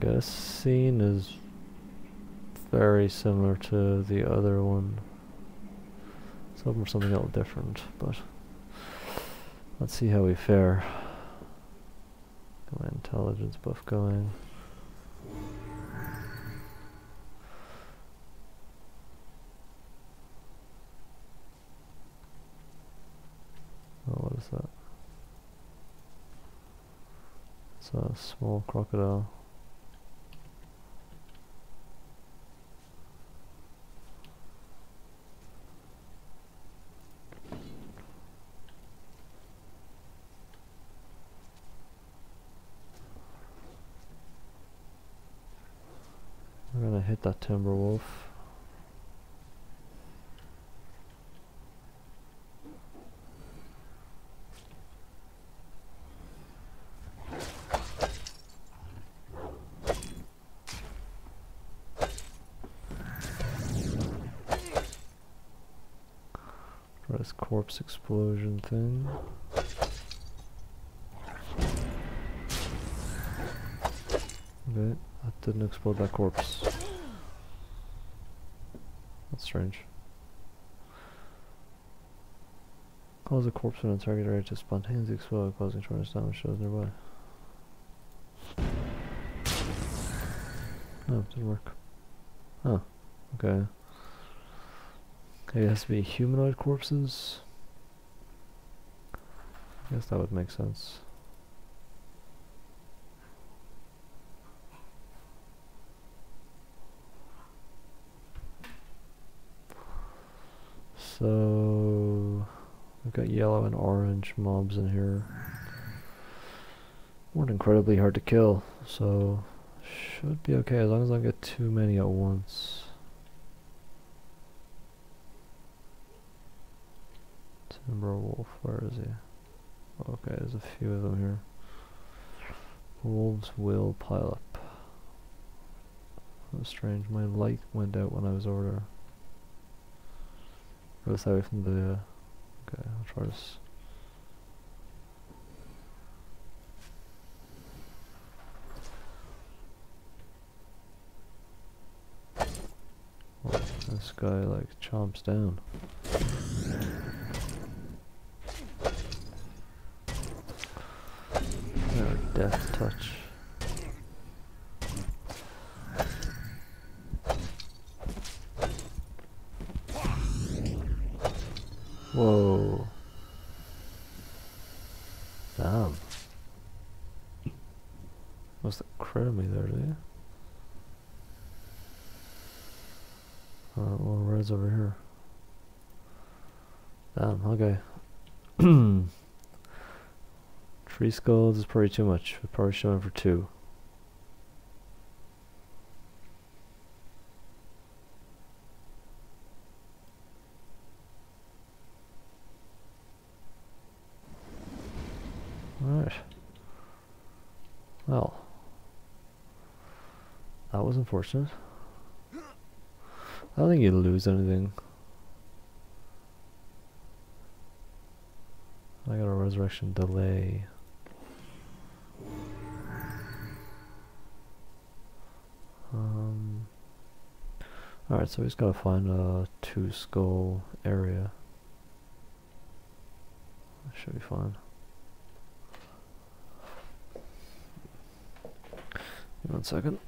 This scene is very similar to the other one. It's hoping for something a little different, but let's see how we fare. Got my intelligence buff going. Oh, what is that? It's a small crocodile. We're gonna hit that timber wolf. For this corpse explosion thing. Okay, that didn't explode that corpse. That's strange. Cause a corpse when a target ready to spontaneously explode, causing tremendous damage to those nearby. No, it didn't work. Huh. Okay. Okay, it has to be humanoid corpses. I guess that would make sense. So we've got yellow and orange mobs in here. Weren't incredibly hard to kill, so should be okay as long as I don't get too many at once. Timberwolf, where is he? Okay, there's a few of them here. Wolves will pile up. That was strange, my light went out when I was over there. Goes away from the... okay, I'll try this. Oh, this guy like chomps down. Their death touch. Whoa. Damn. Must have critted me there, did you? Well, red's over here. Damn, okay. Tree skulls is probably too much. We're probably showing for 2. Alright. Well. That was unfortunate. I don't think you lose anything. I got a resurrection delay. Alright, so we just gotta find a 2 skull area. That should be fine. Give me 1 second.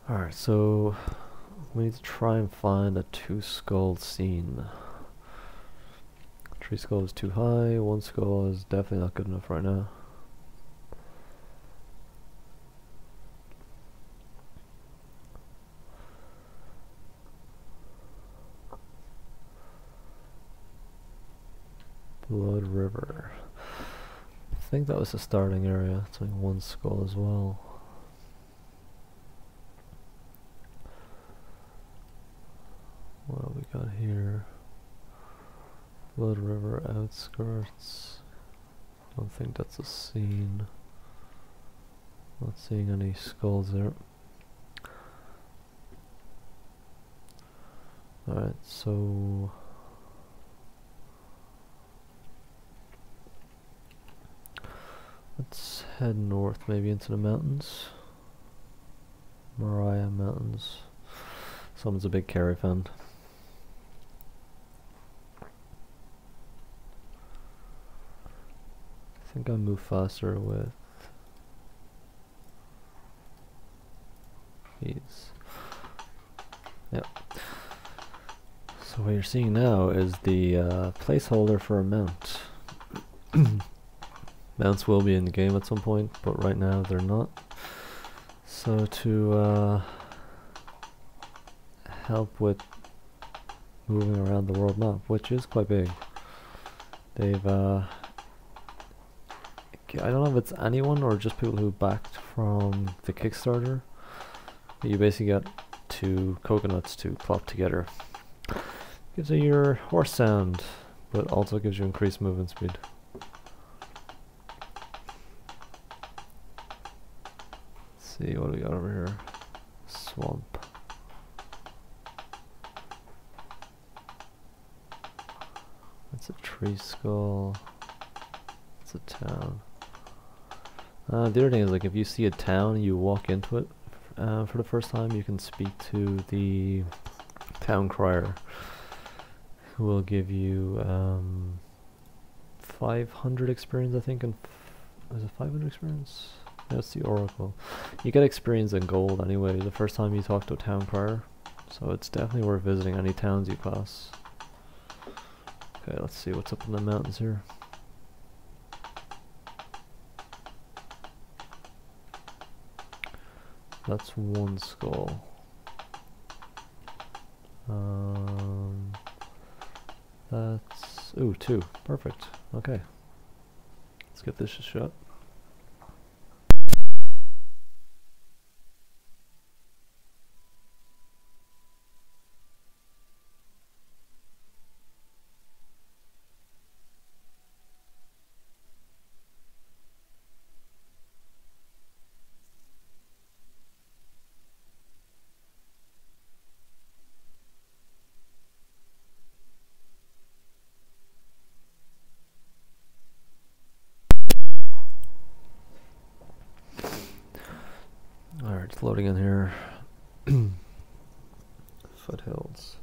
Alright, so we need to try and find a two-skull scene. Three skull is too high, one skull is definitely not good enough right now. Blood River. I think that was the starting area. It's only one skull as well. What have we got here? Blood River outskirts. Don't think that's a scene. Not seeing any skulls there. Alright, so let's head north, maybe into the mountains. Mariah Mountains. Someone's a big Carrie fan. I think I move faster with these. Yep. So what you're seeing now is the placeholder for a mount. Mounts will be in the game at some point, but right now they're not. So to help with moving around the world map, which is quite big, they've I don't know if it's anyone or just people who backed from the Kickstarter. You basically get 2 coconuts to plop together. Gives you your horse sound, but also gives you increased movement speed. Let's see, what do we got over here? Swamp. That's a tree skull. It's a town. The other thing is, like, if you see a town, you walk into it for the first time, you can speak to the town crier, who will give you 500 experience, I think, and is it 500 experience? That's the oracle. You get experience in gold anyway the first time you talk to a town crier, so it's definitely worth visiting any towns you pass. Okay, let's see what's up in the mountains here. That's one skull. That's... ooh, 2. Perfect. Okay. Let's give this a shot. Alright, it's loading in here. Foothills.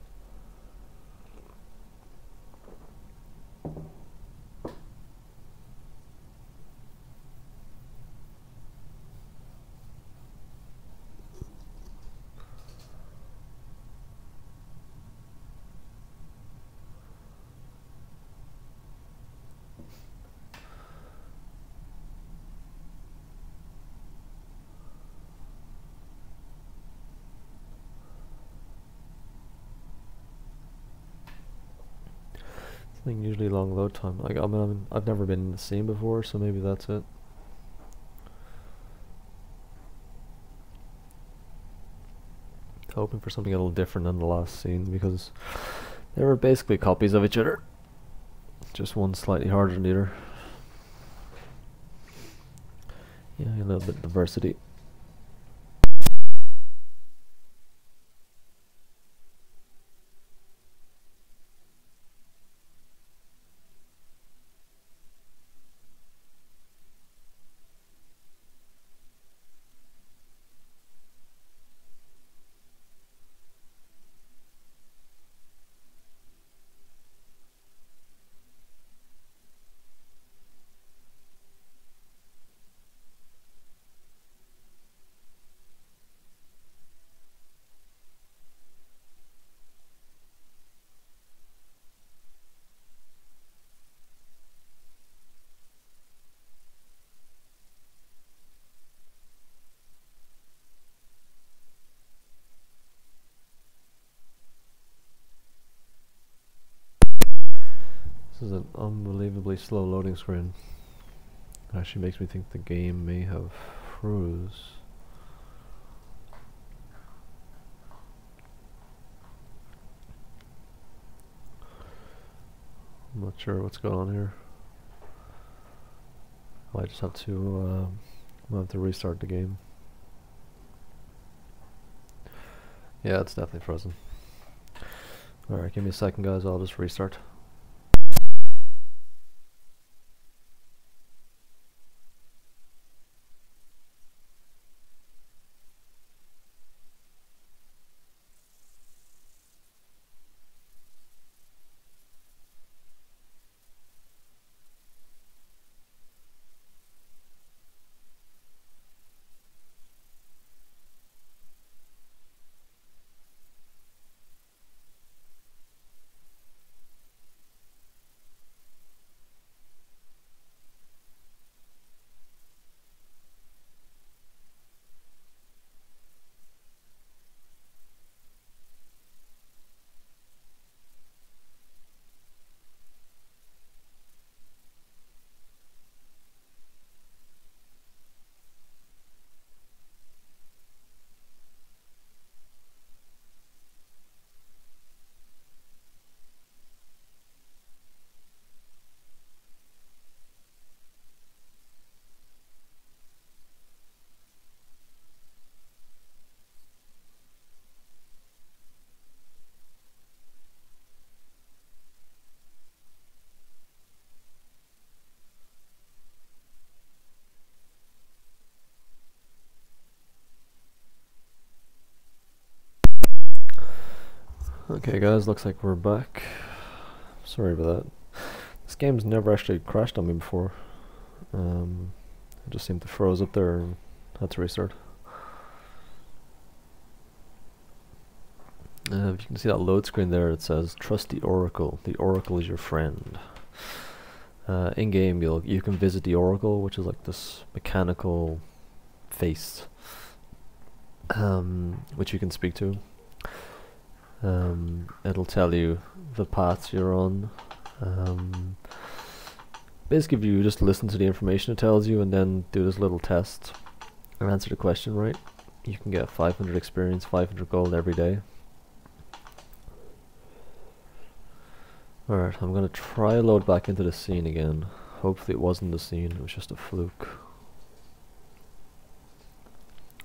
I think usually long load time. Like, I mean, I've never been in the scene before, so maybe that's it. Hoping for something a little different than the last scene, because they were basically copies of each other. Just one slightly harder than the other. Yeah, a little bit of diversity. This is an unbelievably slow loading screen. It actually makes me think the game may have froze. I'm not sure what's going on here. I just have to restart the game. Yeah, it's definitely frozen. Alright, give me a second guys, I'll just restart. Okay guys, looks like we're back. Sorry about that. This game's never actually crashed on me before. It just seemed to froze up there and had to restart. If you can see that load screen there, it says trust the Oracle. The Oracle is your friend. In game you can visit the Oracle, which is like this mechanical face which you can speak to. It'll tell you the paths you're on. Basically, if you just listen to the information it tells you and then do this little test and answer the question right, you can get 500 experience, 500 gold every day. Alright, I'm gonna try load back into the scene again. Hopefully it wasn't the scene, it was just a fluke.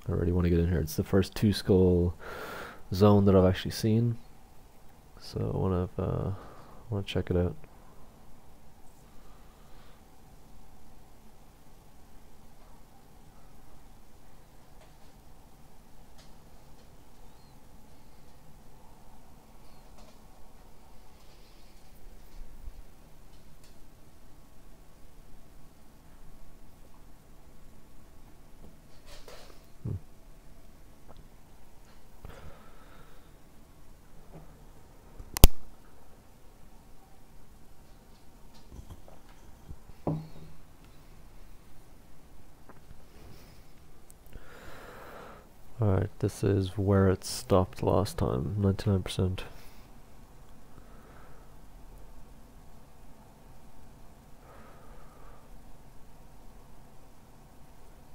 I really want to get in here. It's the first 2 skull zone that I've actually seen, so I want to check it out. Alright, this is where it stopped last time, 99%.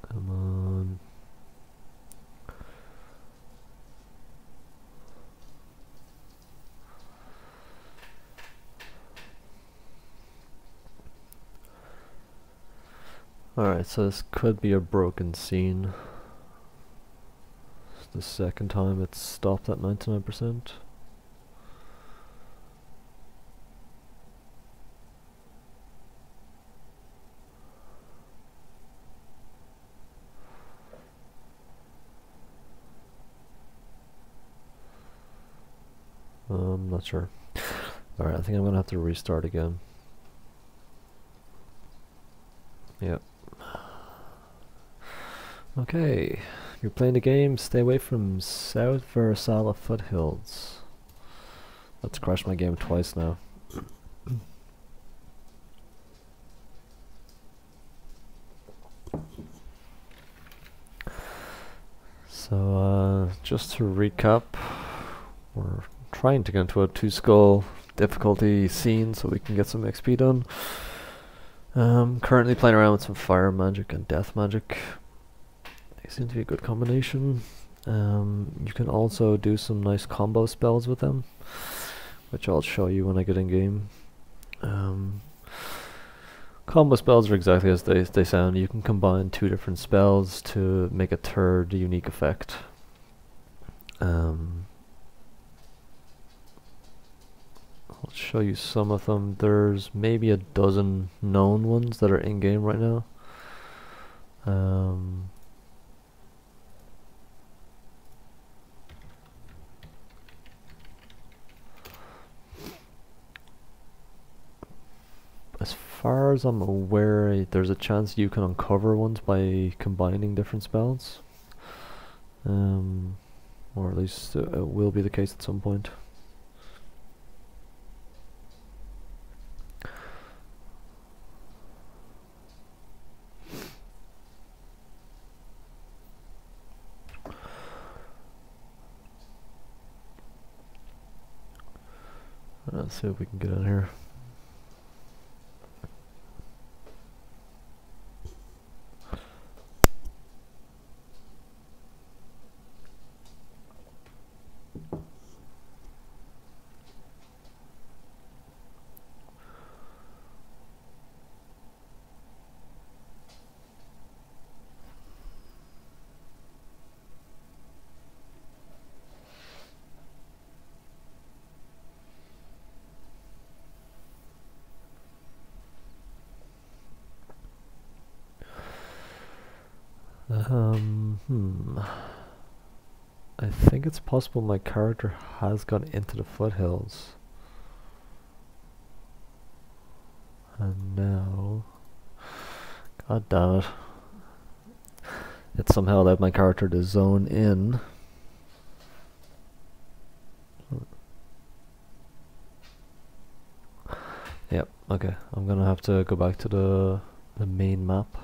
Come on. Alright, so this could be a broken scene. The second time it's stopped at 99%. I'm not sure. Alright, I think I'm gonna have to restart again. Yep. Okay. You're playing the game, stay away from South Versala foothills. Let's crash my game twice now. So, just to recap, we're trying to get into a 2 skull difficulty scene so we can get some XP done. Currently playing around with some fire magic and death magic. They seem to be a good combination. You can also do some nice combo spells with them, which I'll show you when I get in game. Combo spells are exactly as they sound. You can combine two different spells to make a third unique effect. I'll show you some of them. There's maybe a dozen known ones that are in game right now. As far as I'm aware, there's a chance you can uncover ones by combining different spells. Or at least it will be the case at some point. Let's see if we can get in here. I think it's possible my character has gone into the foothills. And now... God damn it. It somehow allowed my character to zone in. Yep, okay. I'm gonna have to go back to the main map.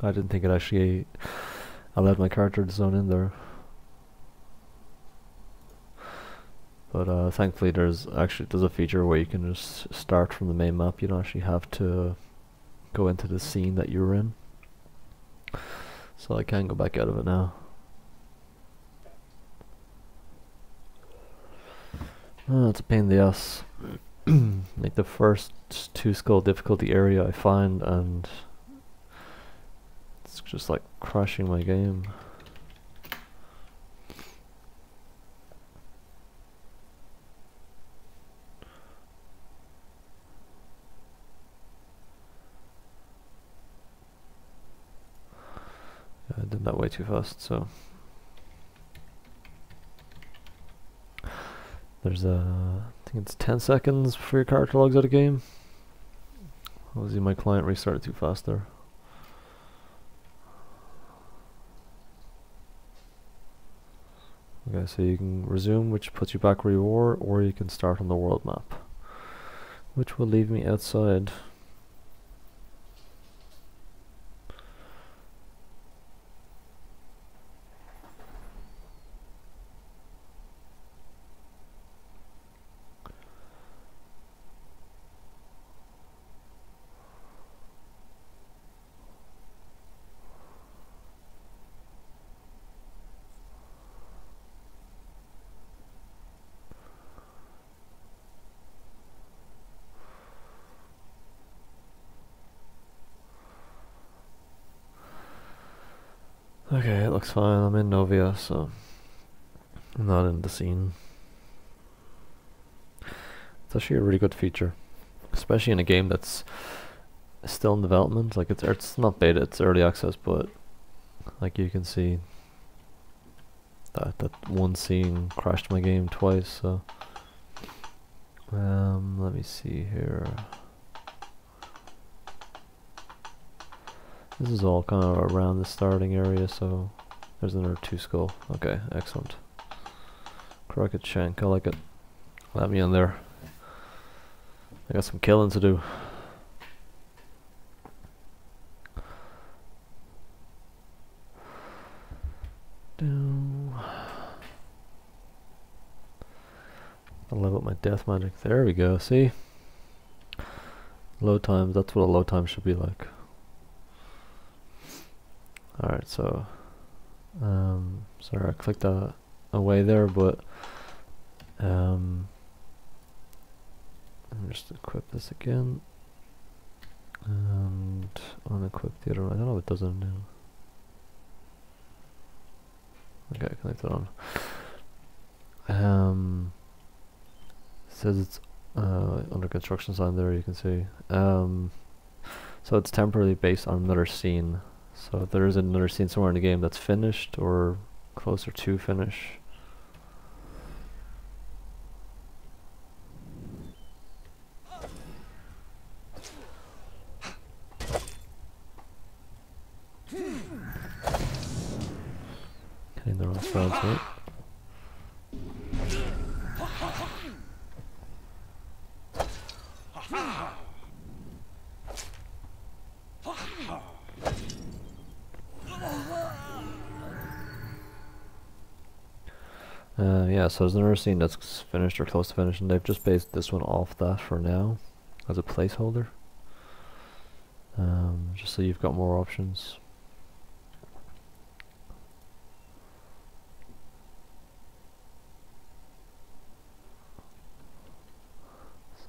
I didn't think it actually allowed my character to zone in there. But thankfully there's a feature where you can just start from the main map. You don't actually have to go into the scene that you were in. So I can go back out of it now. Oh, it's a pain in the ass. Like the first 2 skull difficulty area I find, and it's just like crashing my game. I did that way too fast, so there's I think it's 10 seconds before your character logs out of game. Obviously my client restarted too fast there. Okay, so you can resume, which puts you back where you were, or you can start on the world map, which will leave me outside. Okay, it looks fine. I'm in Novia, so I'm not in the scene. It's actually a really good feature, especially in a game that's still in development. Like it's not beta, it's early access, but like you can see that one scene crashed my game twice. So let me see here. This is all kind of around the starting area, so there's another 2 skull. Okay, excellent. Crooked shank, I like it. Let me in there. I got some killing to do. I'll level up my death magic. There we go. See? Load times. That's what a load time should be like. Alright, so... sorry, I clicked that away there, but... let me just equip this again. And unequip the other one. I don't know what it does now. Okay, connect it on. It says it's under construction sign there, you can see. So it's temporarily based on another scene. So if there is another scene somewhere in the game that's finished or closer to finish. Hitting the wrong spells, right? Yeah, so there's another scene that's finished or close to finish, and they've just based this one off that for now as a placeholder. Just so you've got more options.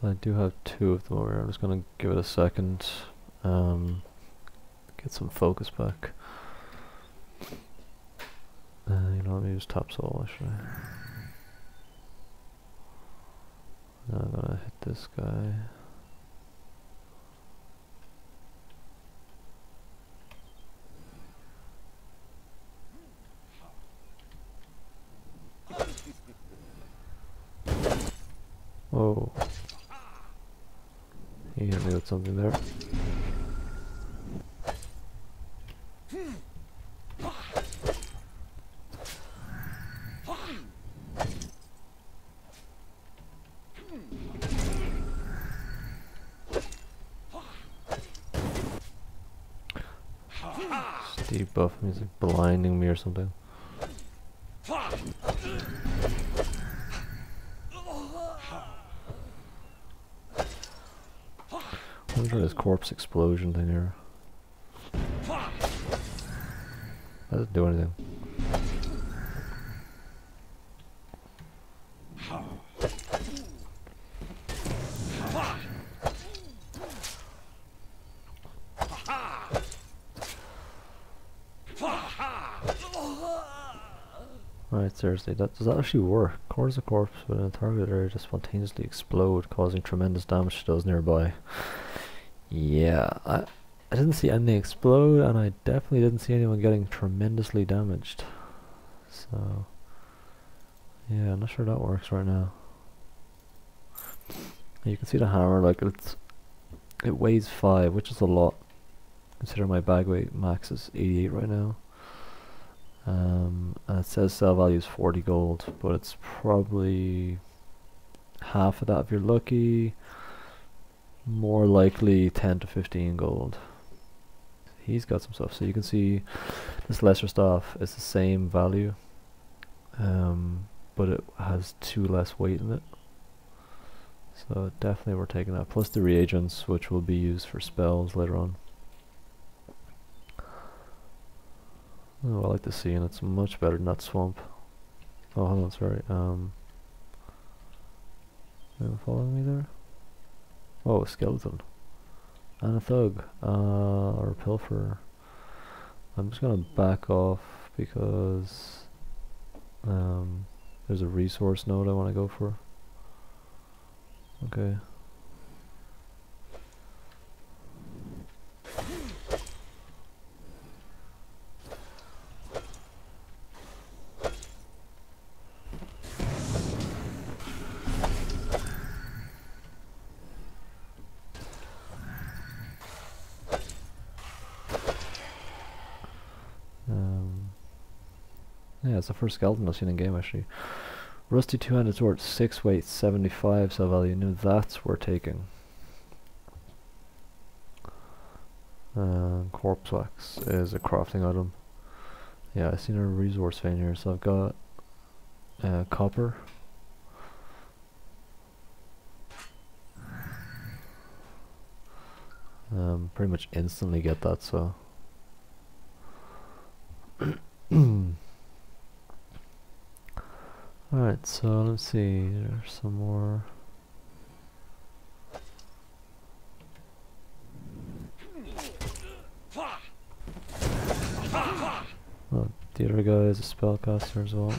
So I do have two of them over here. I'm just going to give it a second. Get some focus back. You know, let me use top soul actually. Now I'm gonna hit this guy. Whoa. He hit me with something there. Debuff means like blinding me or something. I'm trying this corpse explosion thing here. That doesn't do anything. Alright, seriously, does that actually work? Cores a corpse within a target area to spontaneously explode, causing tremendous damage to those nearby. Yeah, I didn't see anything explode, and I definitely didn't see anyone getting tremendously damaged. So, yeah, I'm not sure that works right now. You can see the hammer, like it weighs 5, which is a lot. Consider my bag weight max is 88 right now. And it says sell value is 40 gold, but it's probably half of that if you're lucky. More likely 10 to 15 gold. He's got some stuff, so you can see this lesser stuff is the same value, but it has 2 less weight in it. So definitely we're taking that, plus the reagents, which will be used for spells later on. Oh, I like the sea, and it's much better than that swamp. Oh, hold on, sorry. Anyone following me there? Oh, a skeleton. And a thug. Or a pilferer. I'm just gonna back off because there's a resource node I want to go for. Okay. Yeah, it's the first skeleton I've seen in game actually. Rusty two-handed sword, 6 weight, 75 sell value. Now that's worth taking. Corpse wax is a crafting item. Yeah, I've seen a resource vein here, so I've got copper, Pretty much instantly get that, so. Alright, so let's see, there's some more. Oh, the other guy is a spellcaster as well.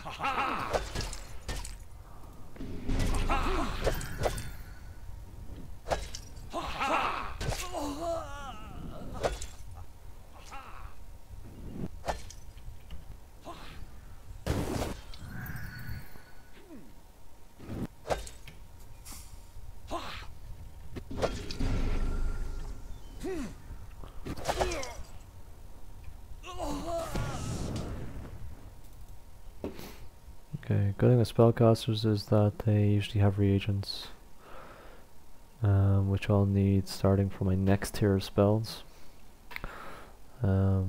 Okay, good thing with spellcasters is that they usually have reagents, which I'll need starting from my next tier of spells. I'll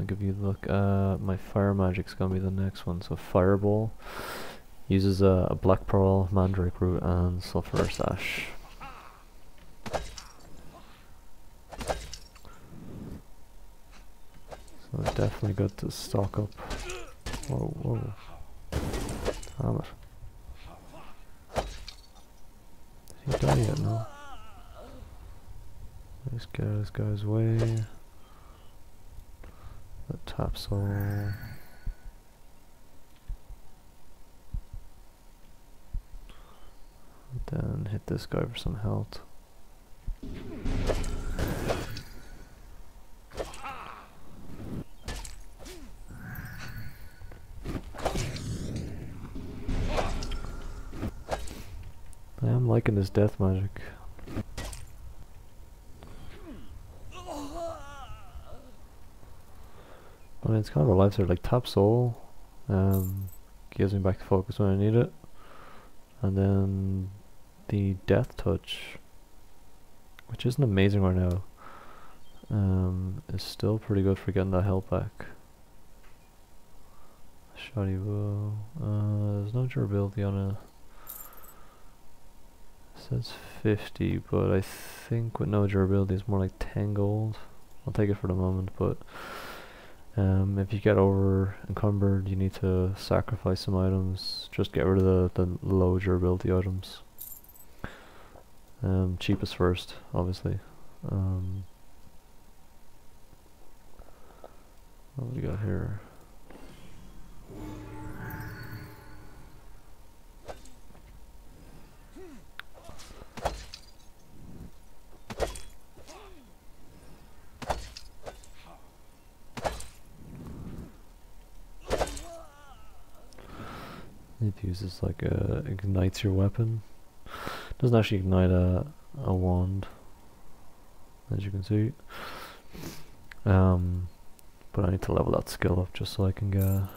give you a look. My fire magic's gonna be the next one. So fireball uses a black pearl, mandrake root, and sulphurous ash. So definitely good to stock up. Whoa, whoa. Damn it. Did he die yet? No. Let's get this guy's way. The tap soul. Then hit this guy for some health. I am liking this death magic. I mean, it's kind of a lifesaver, like tap soul, gives me back to focus when I need it, and then the death touch, which isn't amazing right now, is still pretty good for getting that health back. Shoddy bow, there's no durability on it. It says 50, but I think with no durability it's more like 10 gold. I'll take it for the moment, but if you get over encumbered, you need to sacrifice some items. Just get rid of the low durability items. Cheapest first, obviously. What do we got here? It uses like ignites your weapon. Doesn't actually ignite a wand, as you can see. But I need to level that skill up just so I can get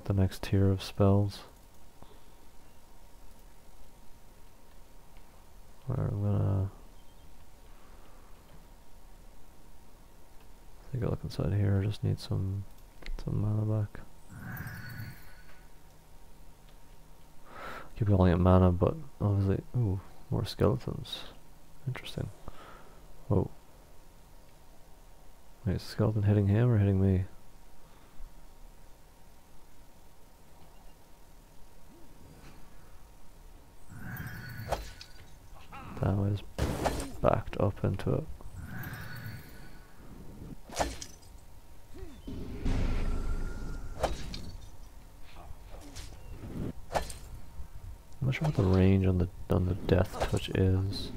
the next tier of spells. Where I'm gonna take a look inside here. I just need some mana back. Keep calling it mana, but obviously, ooh, more skeletons. Interesting. Whoa. Wait, is the skeleton hitting him or hitting me? Damn, I just backed up into it. I'm not sure what the range on the death touch is.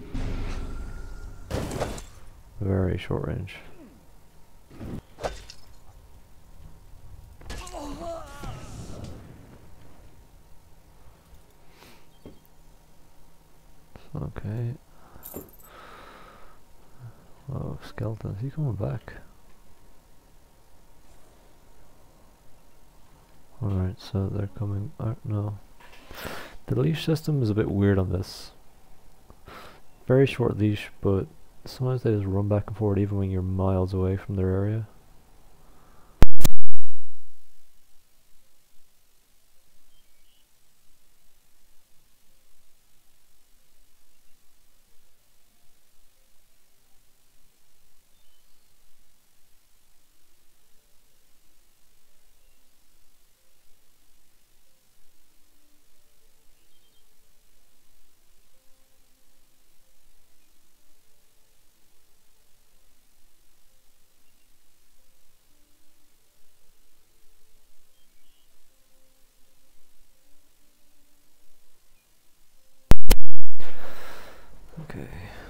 Very short range. Okay. Oh, skeleton, is he coming back? Alright, so they're coming. No. The leash system is a bit weird on this. Very short leash, but sometimes they just run back and forward even when you're miles away from their area.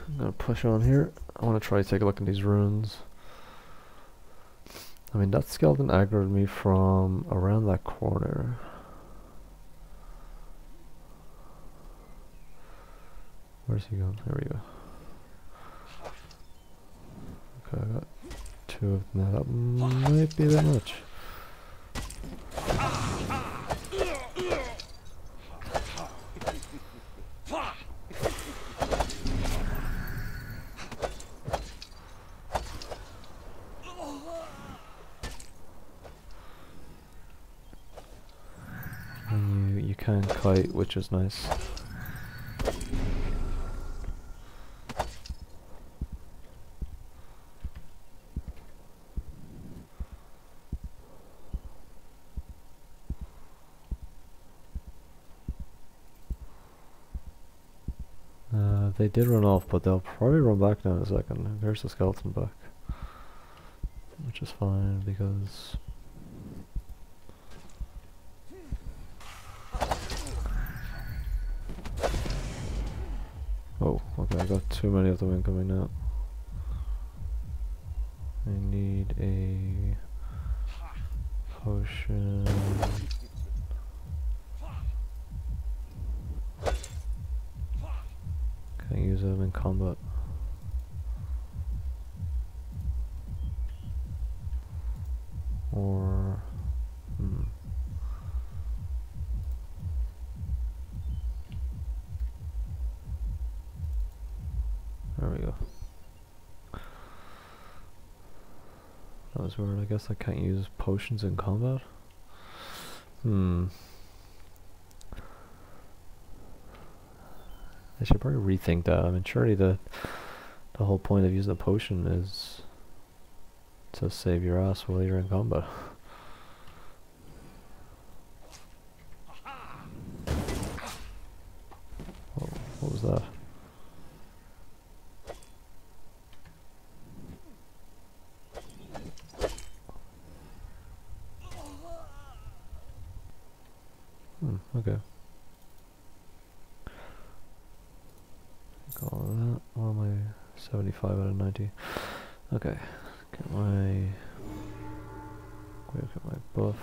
I'm gonna push on here. I want to try to take a look at these runes. I mean, that skeleton aggroed me from around that corner. Where's he going? There we go. Okay, I got 2 of them. That might be that much. And you can kite, which is nice. They did run off, but they'll probably run back now in a second. There's the skeleton back. Which is fine, because... Oh, okay, I got too many of them incoming now. I need a... potion... Can't use them in combat. Or... There we go. That was weird. I guess I can't use potions in combat? I should probably rethink that. I mean, surely the whole point of using a potion is to save your ass while you're in combat. Oh, what was that? Okay. All of that. What am I? 75 out of 90. Okay. Get my... Get my buff.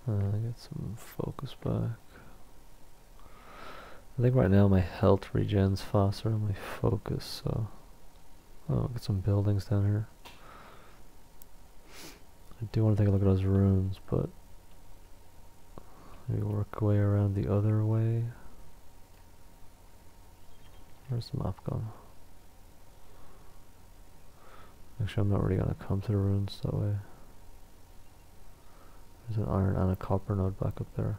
Get some focus back. I think right now my health regens faster than my focus, so... Oh, get some buildings down here. I do want to take a look at those runes, but... Maybe work our way around the other way. Where's the map gone? Actually, I'm not really going to come to the ruins that way. There's an iron and a copper node back up there.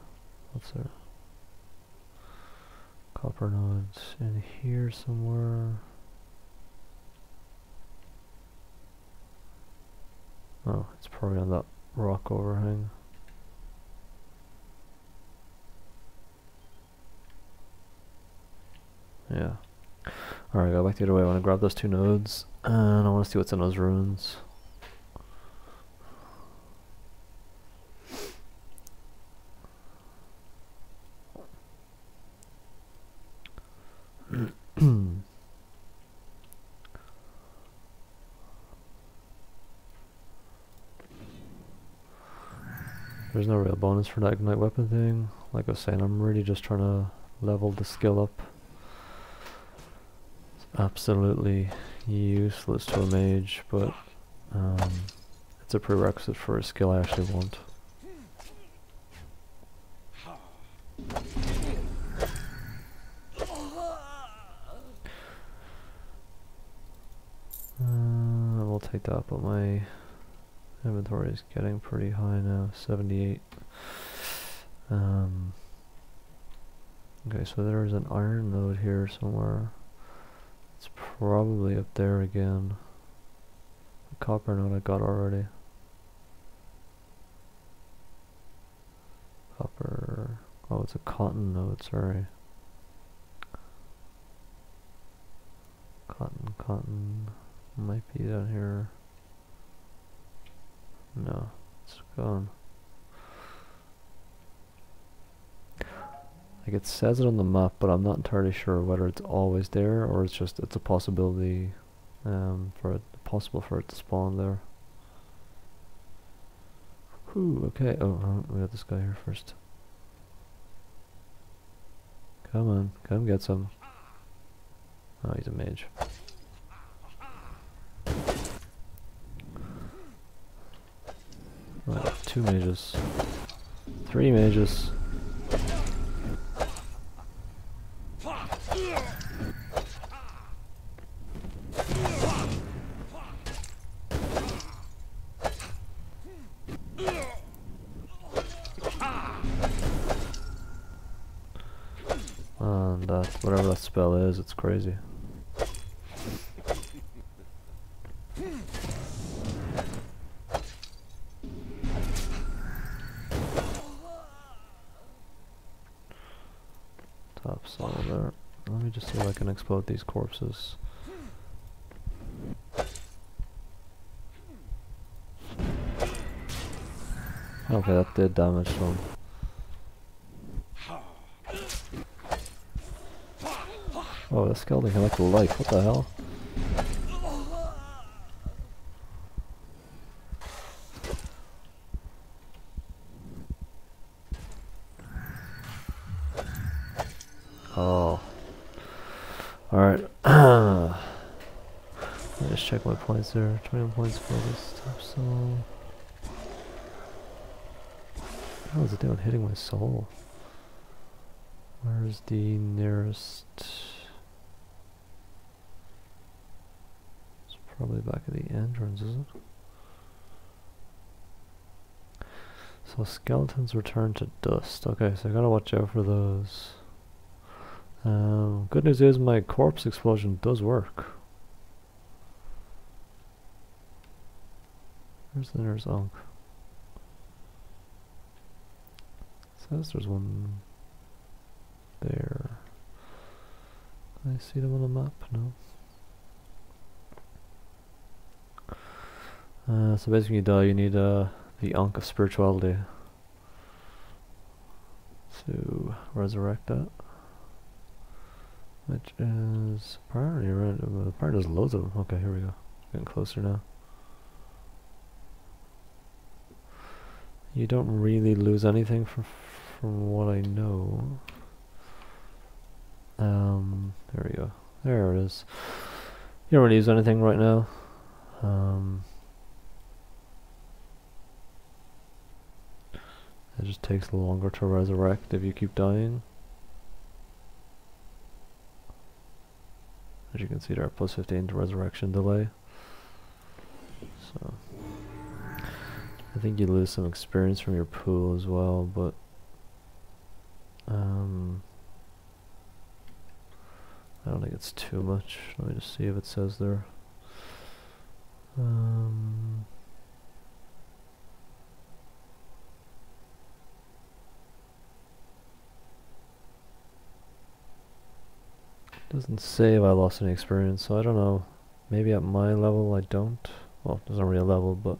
What's there? Copper nodes in here somewhere. Oh, it's probably on that rock overhang. Yeah. Alright, go back the other way. I want to grab those 2 nodes, and I want to see what's in those runes. There's no real bonus for that ignite weapon thing. Like I was saying, I'm really just trying to level the skill up. It's absolutely useless to a mage, but it's a prerequisite for a skill I actually want. We'll take that, but my inventory is getting pretty high now, 78. Okay, so there's an iron node here somewhere. It's probably up there again. The copper node I got already. Copper... Oh, it's a cotton node, sorry. Cotton... Might be down here. No, it's gone. I Like it says it on the map, but I'm not entirely sure whether it's always there or it's a possibility possible for it to spawn there. Whew, okay. Oh, we got this guy here first. Come on, come get some. Oh, he's a mage. Oh, 2 mages. 3 mages. And whatever that spell is, it's crazy. Top soul there. Let me just see if I can explode these corpses. Okay, that did damage to him. Oh, that skeleton can like the light. What the hell? Oh. Alright. Let me just check my points there. 21 points for this top soul. How is it doing hitting my soul? Where's the nearest? It's probably back at the entrance, is it? So skeletons return to dust. Okay, so I gotta watch out for those. Good news is my corpse explosion does work. Where's the nearest Ankh? Says there's one there. Can I see them on the map? No. So basically you die, you need the Ankh of Spirituality to resurrect that. Which is apparently around, apparently there's loads of them. Okay, here we go. Getting closer now. You don't really lose anything from what I know. There we go. There it is. You don't really use anything right now. It just takes longer to resurrect if you keep dying. As you can see there, plus 15 to resurrection delay. So I think you lose some experience from your pool as well, but I don't think it's too much. Let me just see if it says there. Doesn't say if I lost any experience, so I don't know. Maybe at my level I don't. Well, there's not really a level, but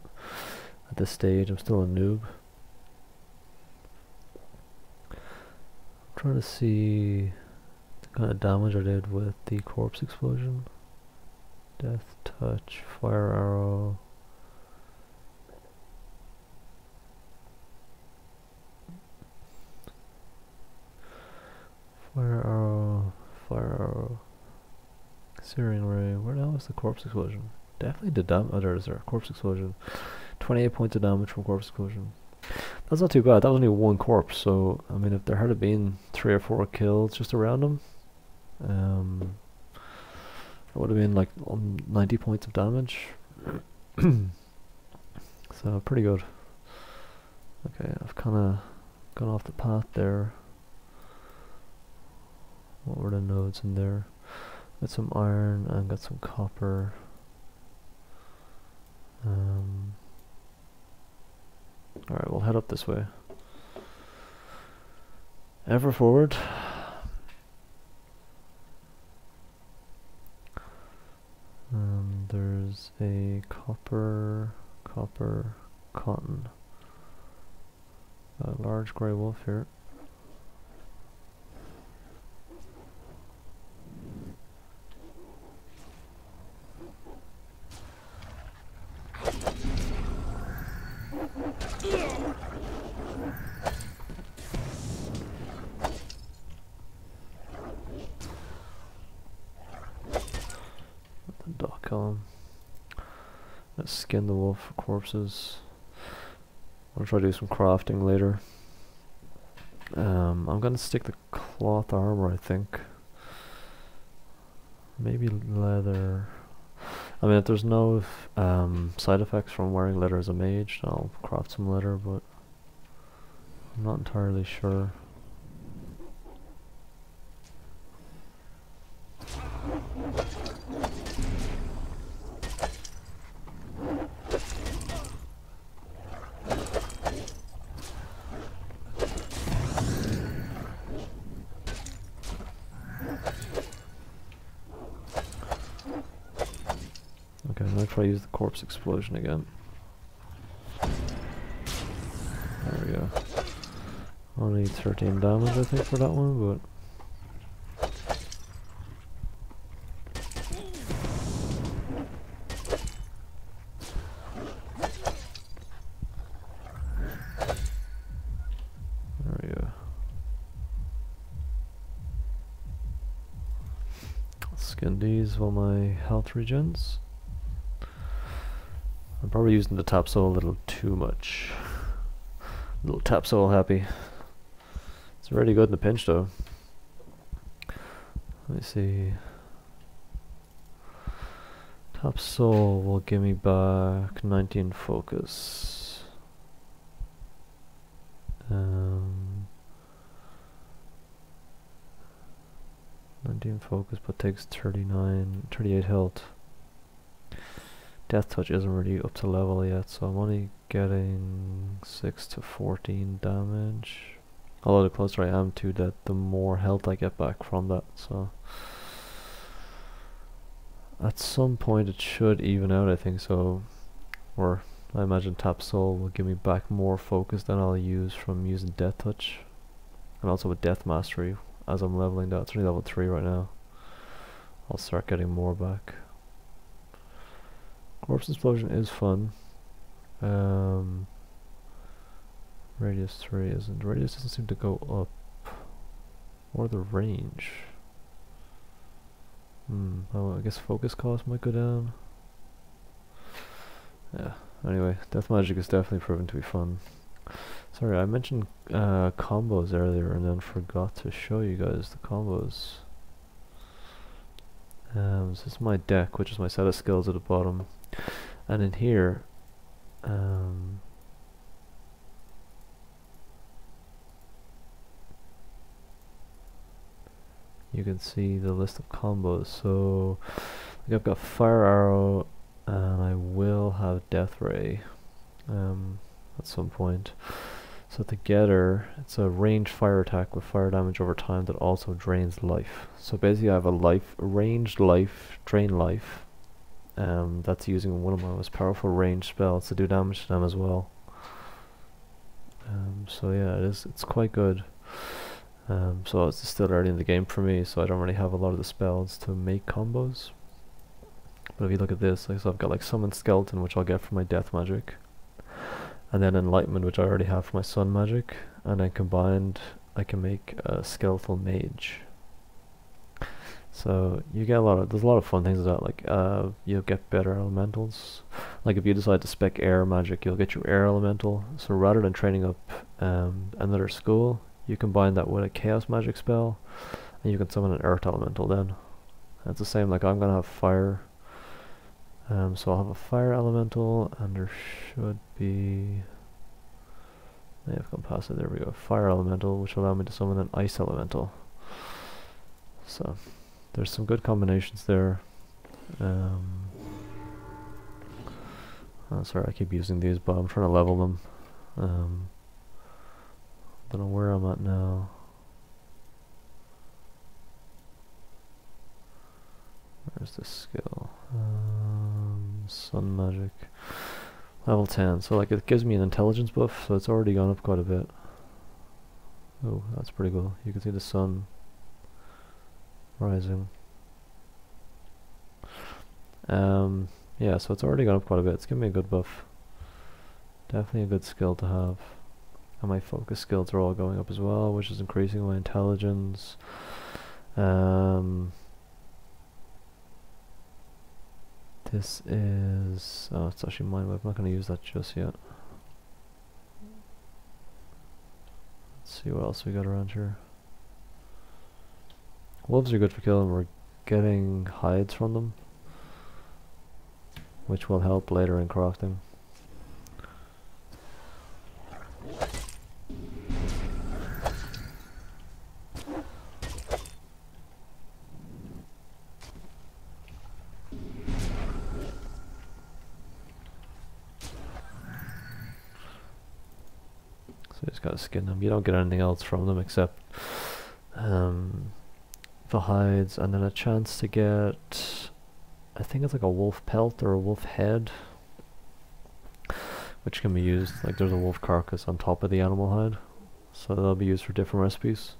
at this stage I'm still a noob. I'm trying to see the kind of damage I did with the corpse explosion. Death touch, fire arrow. Fire arrow. Fire arrow. Searing ray. Where the hell was the corpse explosion? Definitely did damage. Oh, there's our corpse explosion. 28 points of damage from corpse explosion. That's not too bad. That was only one corpse, so I mean, if there had been 3 or 4 kills just around him, it would have been like 90 points of damage. So pretty good. Okay, I've kind of gone off the path there. What were the nodes in there? Got some iron and got some copper. Alright, we'll head up this way. Ever forward. There's a copper, cotton. A large grey wolf here. Let's skin the wolf for corpses. I'll try to do some crafting later. I'm gonna stick the cloth armor, I think. Maybe leather. I mean, if there's no side effects from wearing leather as a mage, I'll craft some leather, but I'm not entirely sure. Okay, I'm gonna try to use the corpse explosion again. There we go. Only 13 damage, I think, for that one, but there we go. Skin these while my health regens. I'm probably using the tap soul a little too much. A little tap soul happy. It's really good in the pinch though. Let me see. Tap soul will give me back 19 focus. 19 focus, but takes 38 health. Death touch isn't really up to level yet, so I'm only getting 6 to 14 damage. Although the closer I am to that, the more health I get back from that, so at some point it should even out, I think. So, or I imagine Tap Soul will give me back more focus than I'll use from using Death Touch, and also with Death Mastery as I'm leveling that. It's only level 3 right now. I'll start getting more back. Corpse Explosion is fun. Radius 3 isn't. Radius doesn't seem to go up. Or the range. Oh, I guess focus cost might go down. Yeah, anyway, Death Magic is definitely proven to be fun. Sorry, I mentioned combos earlier and then forgot to show you guys the combos. So this is my deck, which is my set of skills at the bottom. And in here, you can see the list of combos. So like I've got Fire Arrow, and I will have Death Ray at some point. So together, it's a ranged fire attack with fire damage over time that also drains life. So basically I have a ranged life, drain life. That's using one of my most powerful ranged spells to do damage to them as well. So yeah, it's quite good. So it's still early in the game for me, so I don't really have a lot of the spells to make combos. But if you look at this, like, so I've got like Summon Skeleton, which I'll get from my Death Magic, and then Enlightenment, which I already have for my Sun Magic, and then combined I can make a Skeletal Mage. So you get there's a lot of fun things with that, like you'll get better elementals. Like if you decide to spec air magic, you'll get your air elemental. So rather than training up another school, you combine that with a chaos magic spell, and you can summon an earth elemental then. And it's the same, like I'm gonna have fire. So I'll have a fire elemental, and there should be, I've gone past it, there we go, fire elemental, which will allow me to summon an ice elemental. So there's some good combinations there. Oh, sorry, I keep using these, but I'm trying to level them. Don't know where I'm at now. Where's this skill? Sun Magic. Level 10. So like it gives me an intelligence buff, so it's already gone up quite a bit. Oh, that's pretty cool. You can see the sun rising. Yeah, so it's already gone up quite a bit. It's giving me a good buff. Definitely a good skill to have. And my focus skills are all going up as well, which is increasing my intelligence. This is... oh, it's actually mine, but I'm not going to use that just yet. Let's see what else we got around here. Wolves are good for killing. We're getting hides from them, which will help later in crafting. So you just gotta skin them. You don't get anything else from them except the hides, and then a chance to get, I think it's like a wolf pelt or a wolf head, which can be used, like there's a wolf carcass on top of the animal hide, so that'll be used for different recipes.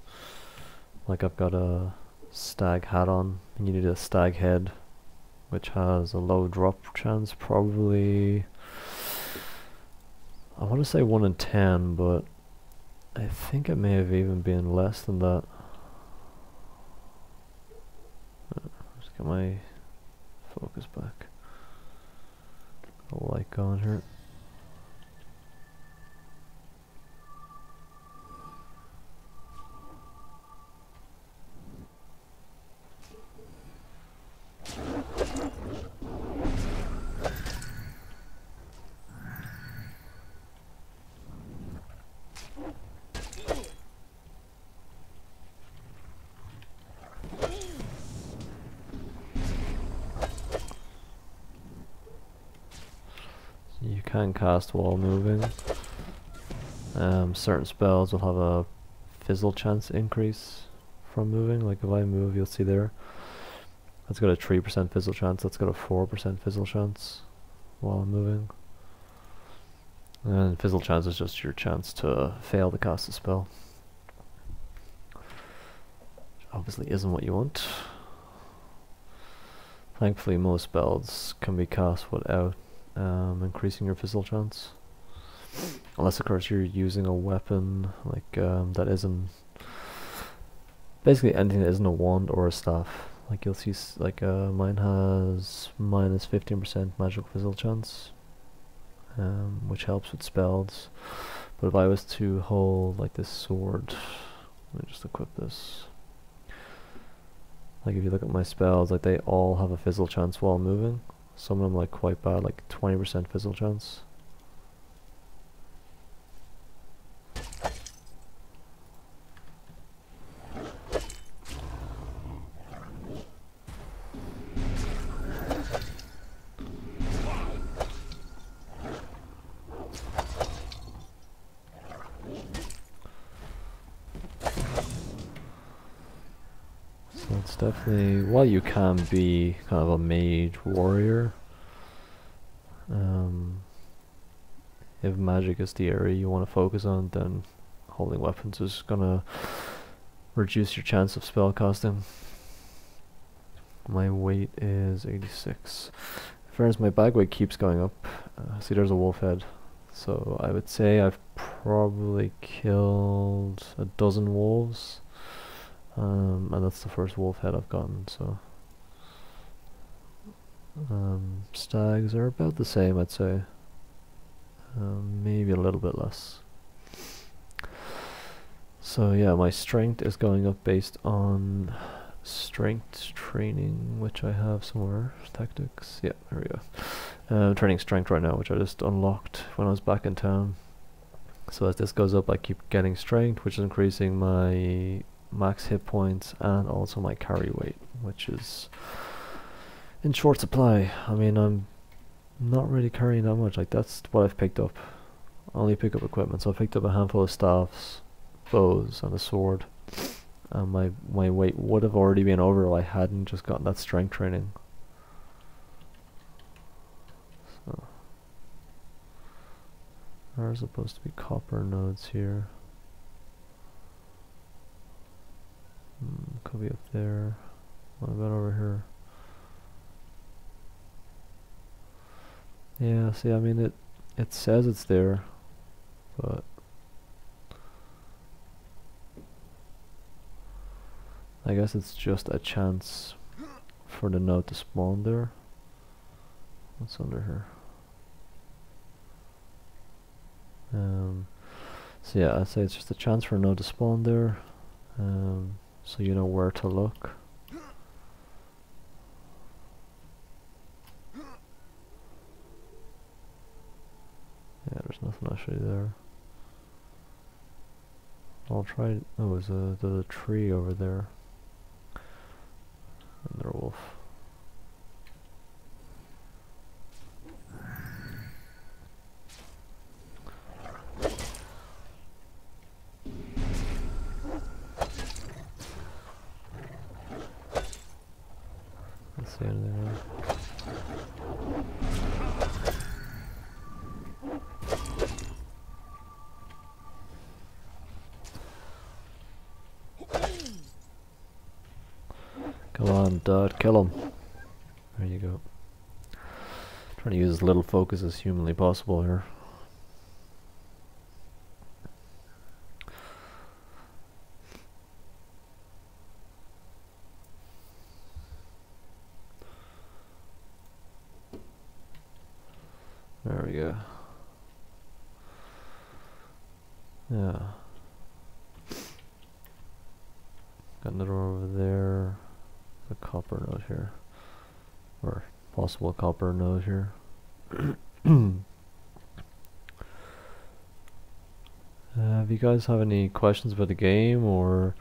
Like I've got a stag hat on, and you need a stag head, which has a low drop chance, probably, I want to say 1 in 10, but I think it may have even been less than that. Just get my focus back. A light going here. You can cast while moving. Certain spells will have a fizzle chance increase from moving. Like if I move, you'll see there. That's got a 3% fizzle chance. That's got a 4% fizzle chance while I'm moving. And fizzle chance is just your chance to fail to cast a spell. Which obviously isn't what you want. Thankfully most spells can be cast without increasing your fizzle chance, unless of course you're using a weapon like that isn't, basically anything that isn't a wand or a staff. Like you'll see like mine has minus 15% magical fizzle chance, which helps with spells. But if I was to hold like this sword, let me just equip this. Like if you look at my spells, like they all have a fizzle chance while moving. Some of them like quite bad, like 20% fizzle chance. So it's definitely, while you can be kind of a mage warrior, if magic is the area you want to focus on, then holding weapons is gonna reduce your chance of spell casting. My weight is 86. Whereas my bag weight keeps going up. See, there's a wolf head. So I would say I've probably killed a dozen wolves. And that's the first wolf head I've gotten, so stags are about the same, I'd say. Maybe a little bit less. So yeah, my strength is going up based on strength training, which I have somewhere. Tactics, yeah, there we go. I'm training strength right now, which I just unlocked when I was back in town. So as this goes up, I keep getting strength, which is increasing my max hit points and also my carry weight, which is in short supply. I mean, I'm not really carrying that much. Like that's what I've picked up. I only pick up equipment, so I picked up a handful of staffs, bows, and a sword. And my weight would have already been over if I hadn't just gotten that strength training. So there are supposed to be copper nodes here. Could be up there. What about over here? Yeah, see, I mean, it says it's there, but I guess it's just a chance for the node to spawn there. What's under here? So yeah, I'd say it's just a chance for a node to spawn there, so you know where to look. Yeah, there's nothing actually there. I'll try. Oh, there's a tree over there. Another wolf. Let's see anything there. Come on, Dad, kill him. There you go. Trying to use as little focus as humanly possible here. There we go. Yeah. Got another one over there. A copper node here. Or possible copper node here. If you guys have any questions about the game, or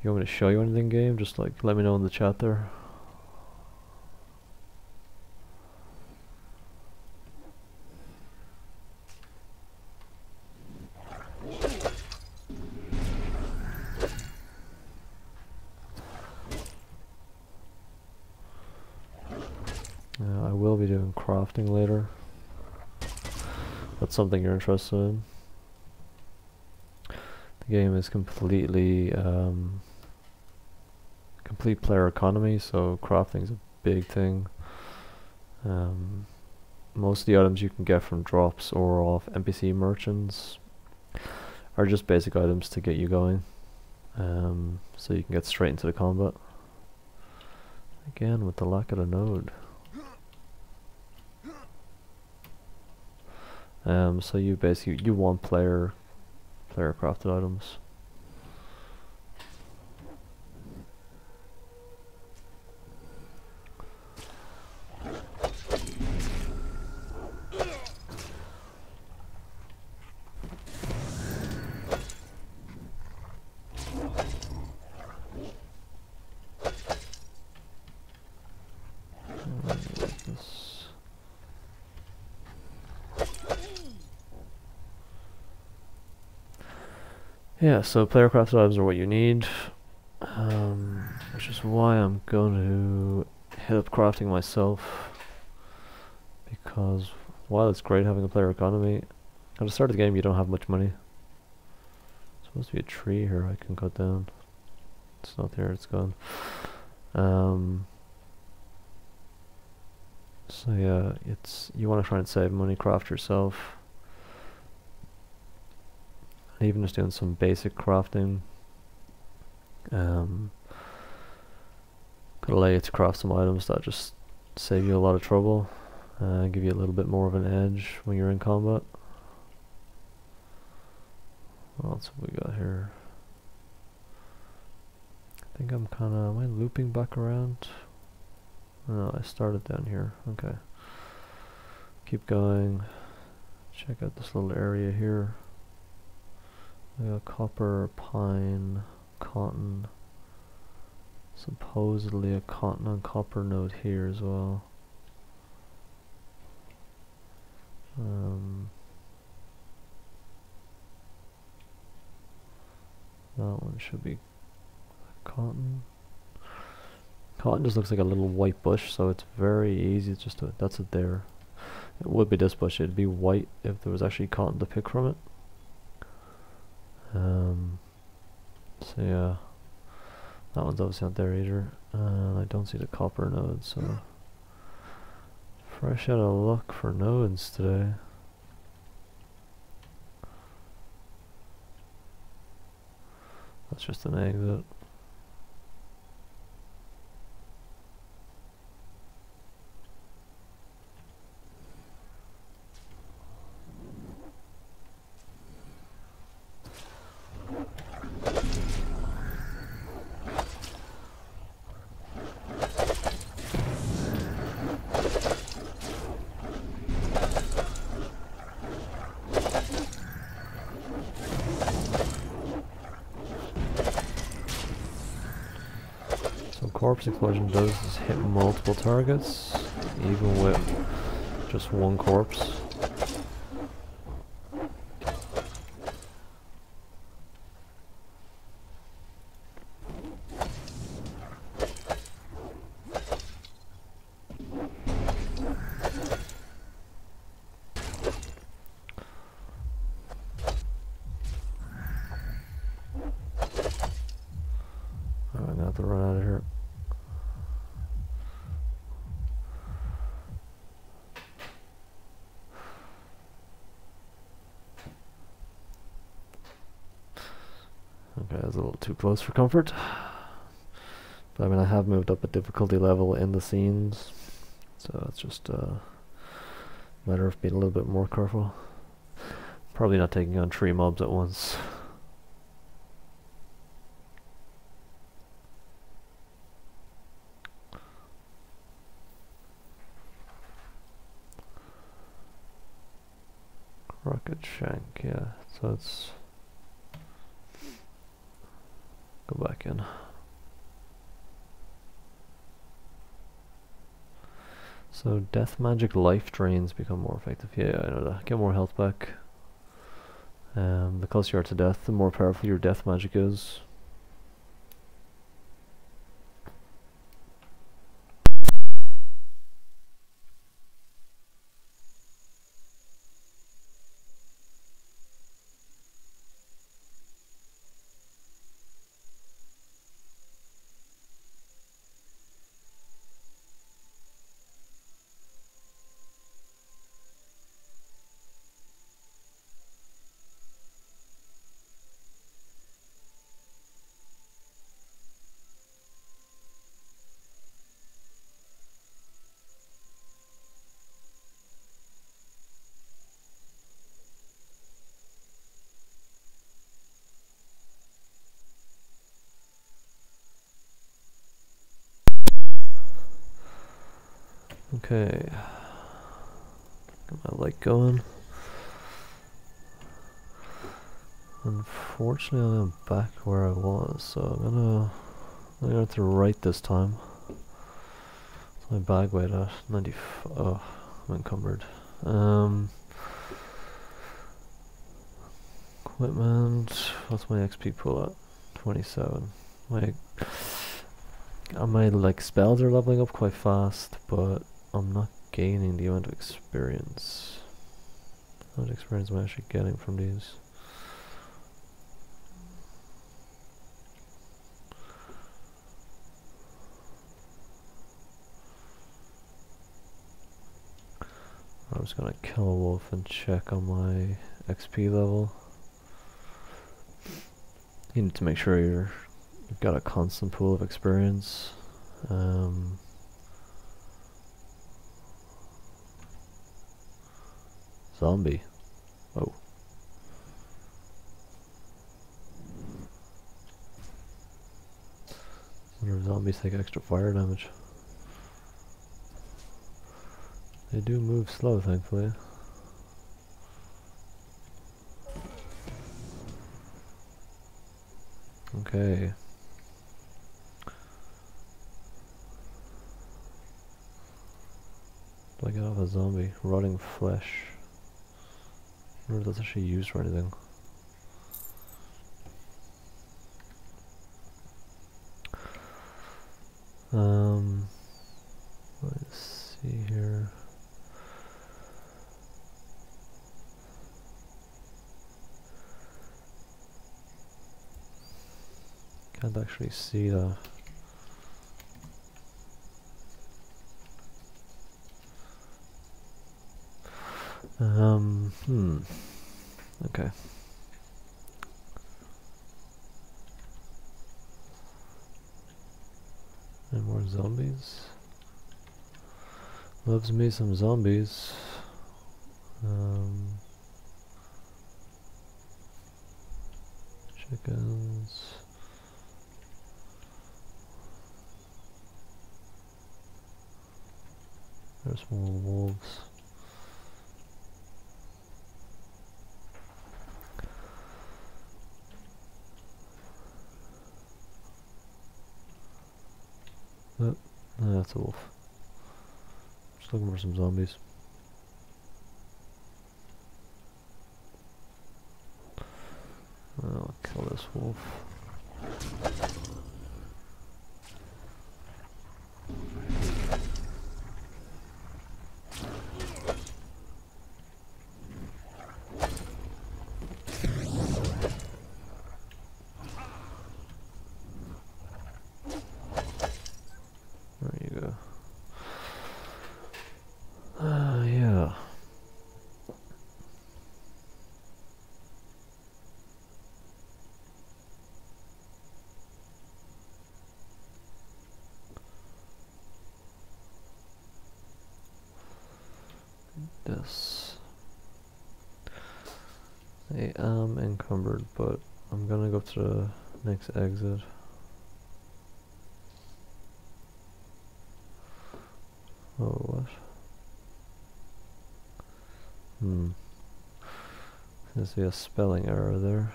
you want me to show you anything game, just like let me know in the chat there. I will be doing crafting later. That's something you're interested in. The game is completely complete player economy, so crafting is a big thing. Most of the items you can get from drops or off NPC merchants are just basic items to get you going, so you can get straight into the combat. Again with the lack of a node. So you basically want player crafted items. Yeah, so player crafted items are what you need, which is why I'm going to hit up crafting myself, because while it's great having a player economy, at the start of the game you don't have much money. There's supposed to be a tree here I can cut down. It's not there, it's gone. So yeah, you want to try and save money, craft yourself. Even just doing some basic crafting could allow you to craft some items that just save you a lot of trouble, give you a little bit more of an edge when you're in combat. What else have we got here? I think am I looping back around? No, I started down here. Okay. Keep going. Check out this little area here. We got copper, pine, cotton. Supposedly a cotton and copper node here as well. That one should be cotton. Cotton just looks like a little white bush, so it's very easy just to, that's it there. It would be this bush, it'd be white if there was actually cotton to pick from it. So yeah, that one's obviously not there either. I don't see the copper node, so fresh out of luck for nodes today. That's just an exit. corpse explosion does is hit multiple targets, even with just one corpse. I'm gonna have to run out of here. Okay, that's a little too close for comfort. But I mean, I have moved up a difficulty level in the scenes, so it's just a matter of being a little bit more careful. Probably not taking on 3 mobs at once. Rocket shank, yeah, so let's go back in. So death magic life drains become more effective. Yeah, I know that. Get more health back. The closer you are to death, the more powerful your death magic is. Okay, got my light going. Unfortunately, I'm back where I was, so I'm gonna have to right this time. What's my bag weight at? 95. Oh, I'm encumbered. Equipment. What's my XP pull at? 27. My like spells are leveling up quite fast, but I'm not gaining the amount of experience. How much experience am I actually getting from these? I'm just gonna kill a wolf and check on my XP level. You need to make sure you've got a constant pool of experience. Zombie. Oh. Wonder if zombies take extra fire damage. They do move slow, thankfully. Okay. Do I get off a zombie? Rotting flesh. I wonder if that's actually used for anything. Let's see here. Can't actually see that. Okay. And more zombies. Loves me some zombies. Chickens. There's more wolves. That's a wolf. Just looking for some zombies. I'll kill this wolf. There you go. Yeah. This. I am encumbered, but I'm gonna go to the next exit. Oh, what? Seems to be a spelling error there.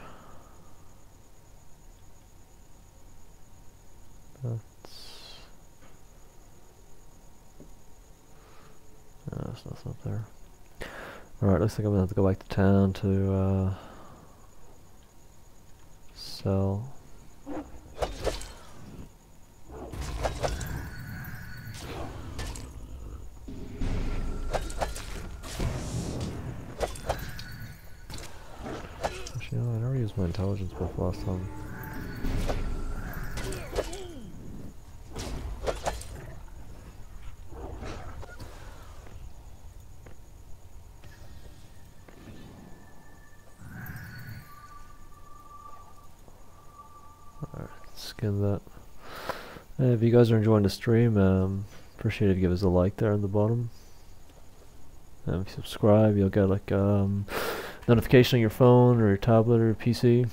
That's not there. Alright, looks like I'm gonna have to go back to town to sell. Actually, no, I never used my intelligence buff last time. Alright, skin that. If you guys are enjoying the stream, appreciate it if you give us a like there on the bottom. If you subscribe, you'll get like notification on your phone or your tablet or your PC,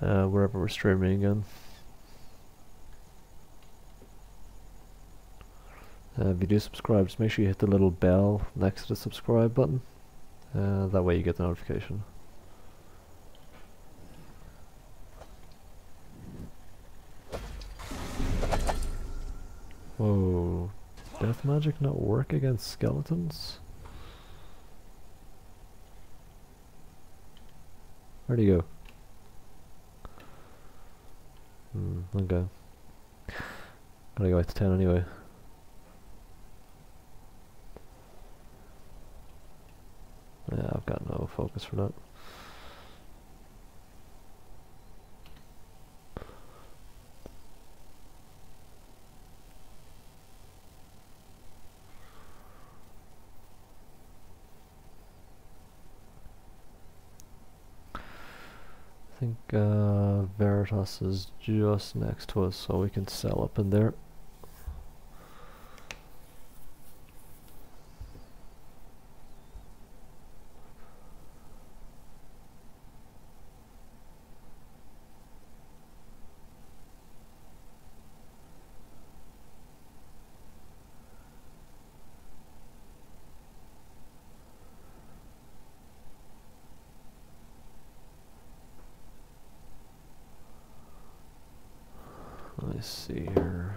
wherever we're streaming again. If you do subscribe, just make sure you hit the little bell next to the subscribe button. That way you get the notification. Whoa, death magic not work against skeletons? Where'd he go? Okay. Gotta go back to town anyway. Yeah, I've got no focus for that. I think Veritas is just next to us, so we can sell up in there. Let's see here.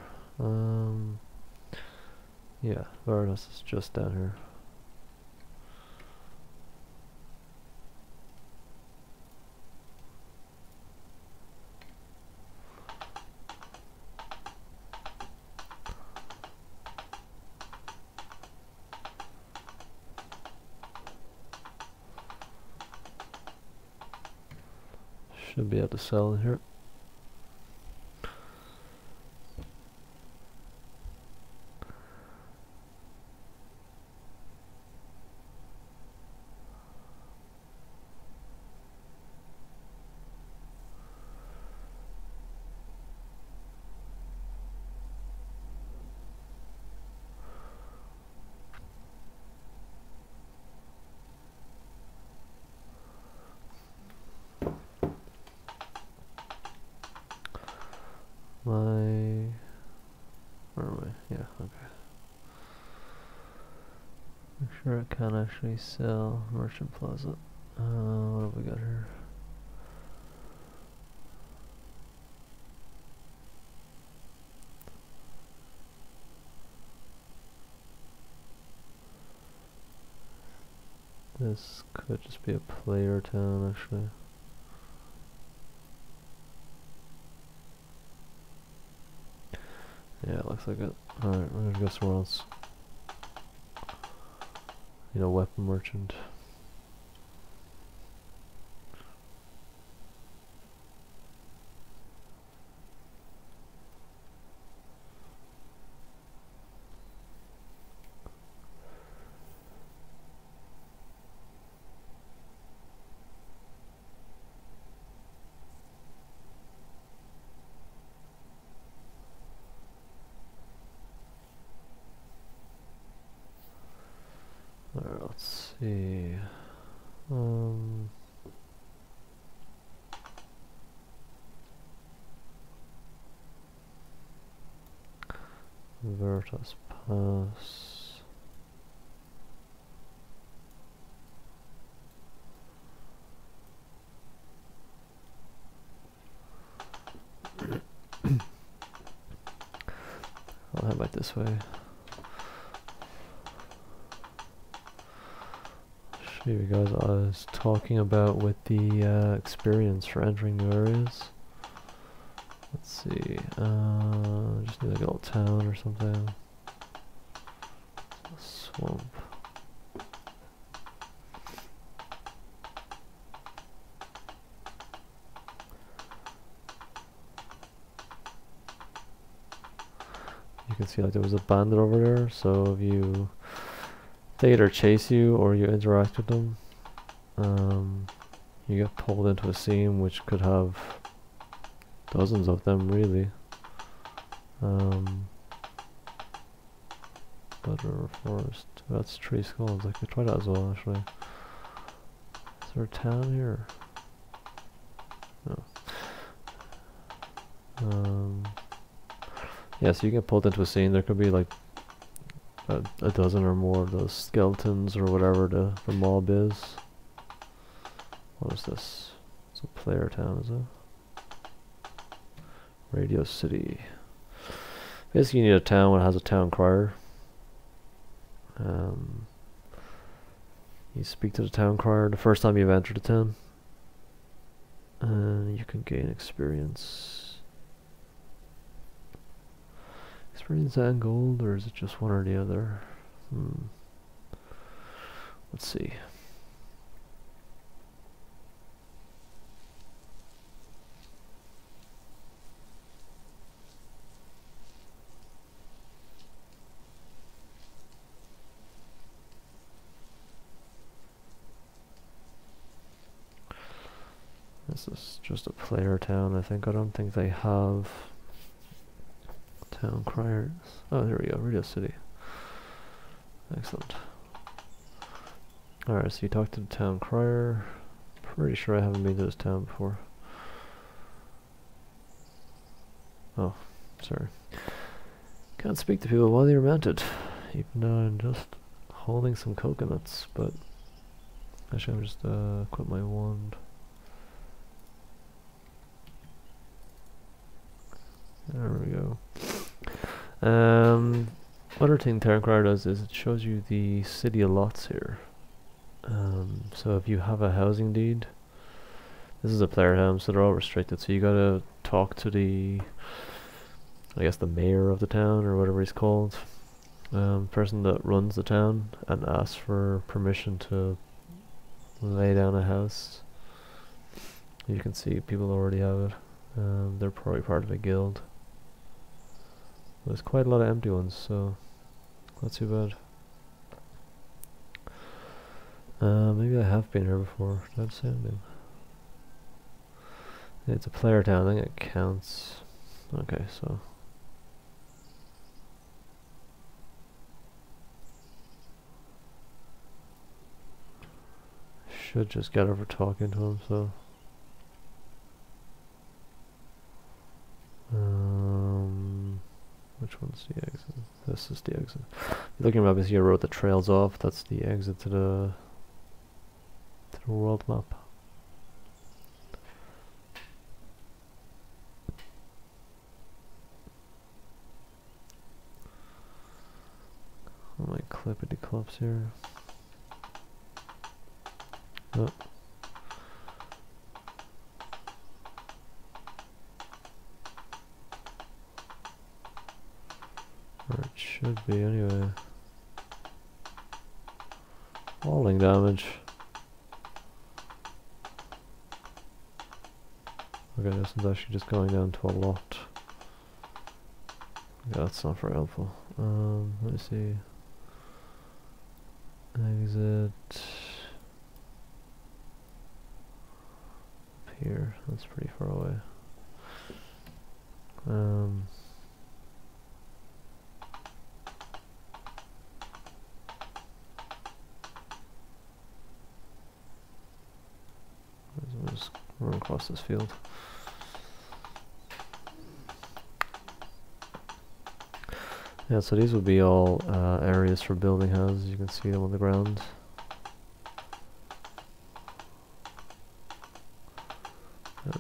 Yeah, Veritas is just down here. Should be able to sell in here. Where am I? Yeah, okay. Make sure I can actually sell Merchant Plaza. What have we got here? This could just be a player town, actually. Yeah, it looks like it. Alright, we're gonna go somewhere else. You know, weapon merchant. Alright, let's see. Veritas Pass. I'll head back this way. Show you guys what I was talking about with the experience for entering new areas. Let's see, just need like a little town or something. Swamp. You can see like there was a bandit over there, so if they either chase you or you interact with them, you get pulled into a scene which could have dozens of them, really. Butter forest. That's tree skulls. I could try that as well, actually. Is there a town here? No. Yeah, so you get pulled into a scene. There could be like a dozen or more of those skeletons or whatever the mob is. What is this? It's a player town, is it? Radio City. Basically, you need a town that has a town crier. You speak to the town crier the first time you've entered the town, and you can gain experience. Experience and gold, or is it just one or the other? Let's see. This is just a player town, I think. I don't think they have town criers. Oh, there we go, Radio City. Excellent. Alright, so you talk to the town crier. Pretty sure I haven't been to this town before. Oh, sorry. Can't speak to people while you're mounted, even though I'm just holding some coconuts, but actually I'm just equip my wand. There we go. Other thing Town Crier does is it shows you the city lots here. So if you have a housing deed, this is a player home, so they're all restricted. So you gotta talk to I guess the mayor of the town or whatever he's called, person that runs the town, and ask for permission to lay down a house. You can see people already have it. They're probably part of a guild. There's quite a lot of empty ones, so not too bad. Maybe I have been here before. Did I say anything? Yeah, it's a player town. I think it counts. Okay, so should just get over talking to him. So which one's the exit? This is the exit. You're looking at map, you wrote the trails off. That's the exit to the world map. Oh my clippity clops here. it. Or it should be anyway. Falling damage. Okay, this is actually just going down to a lot. Yeah, that's not very helpful. Let me see. Exit. Up here, that's pretty far away. I'll just run across this field. Yeah, so these would be all areas for building houses. You can see them on the ground.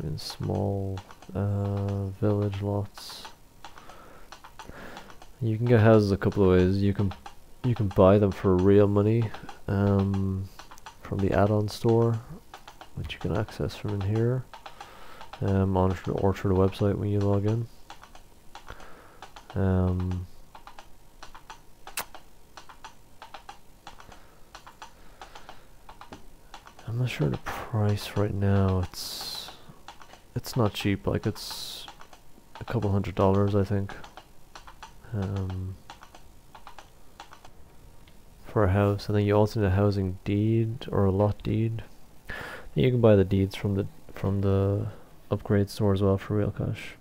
In small village lots. You can get houses a couple of ways. You can buy them for real money from the add-on store, which you can access from in here, or through the website when you log in. I'm not sure the price right now. It's not cheap. Like, it's a couple $100, I think, for a house. And then you also need a housing deed or a lot deed. And you can buy the deeds from the upgrade store as well for real cash.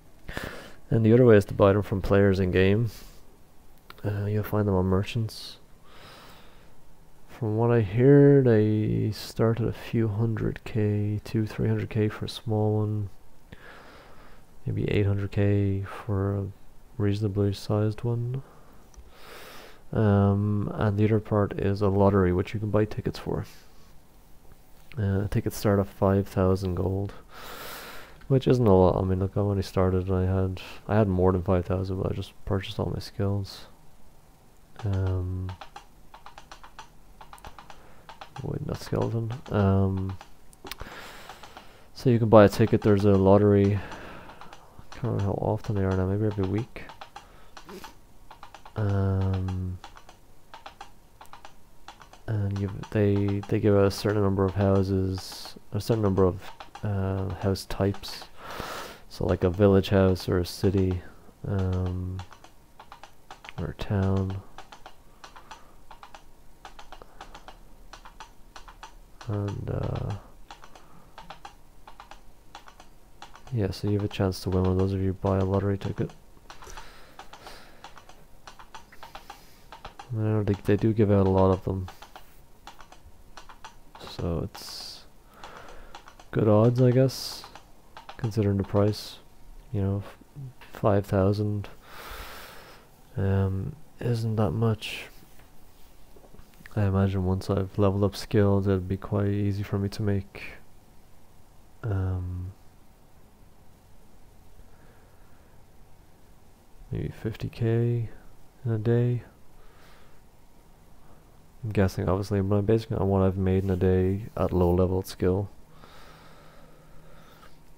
And the other way is to buy them from players in game. You'll find them on merchants. From what I hear, they start at a few 100k to 300k for a small one, maybe 800k for a reasonably sized one. And the other part is a lottery, which you can buy tickets for. Tickets start at 5,000 gold, which isn't a lot. I mean, look, I only started and I had more than 5,000, but I just purchased all my skills. Wait, not skeleton. So you can buy a ticket. There's a lottery. I can't remember how often they are now. Maybe every week. And they give a certain number of houses, a certain number of house types. So like a village house or a city, or a town. And yeah, so you have a chance to win one of those if you buy a lottery ticket. I know they do give out a lot of them, so it's good odds, I guess, considering the price. You know, 5,000 isn't that much. I imagine once I've leveled up skills, it'd be quite easy for me to make maybe 50k in a day. I'm guessing, obviously, but I'm basing it on what I've made in a day at low level skill.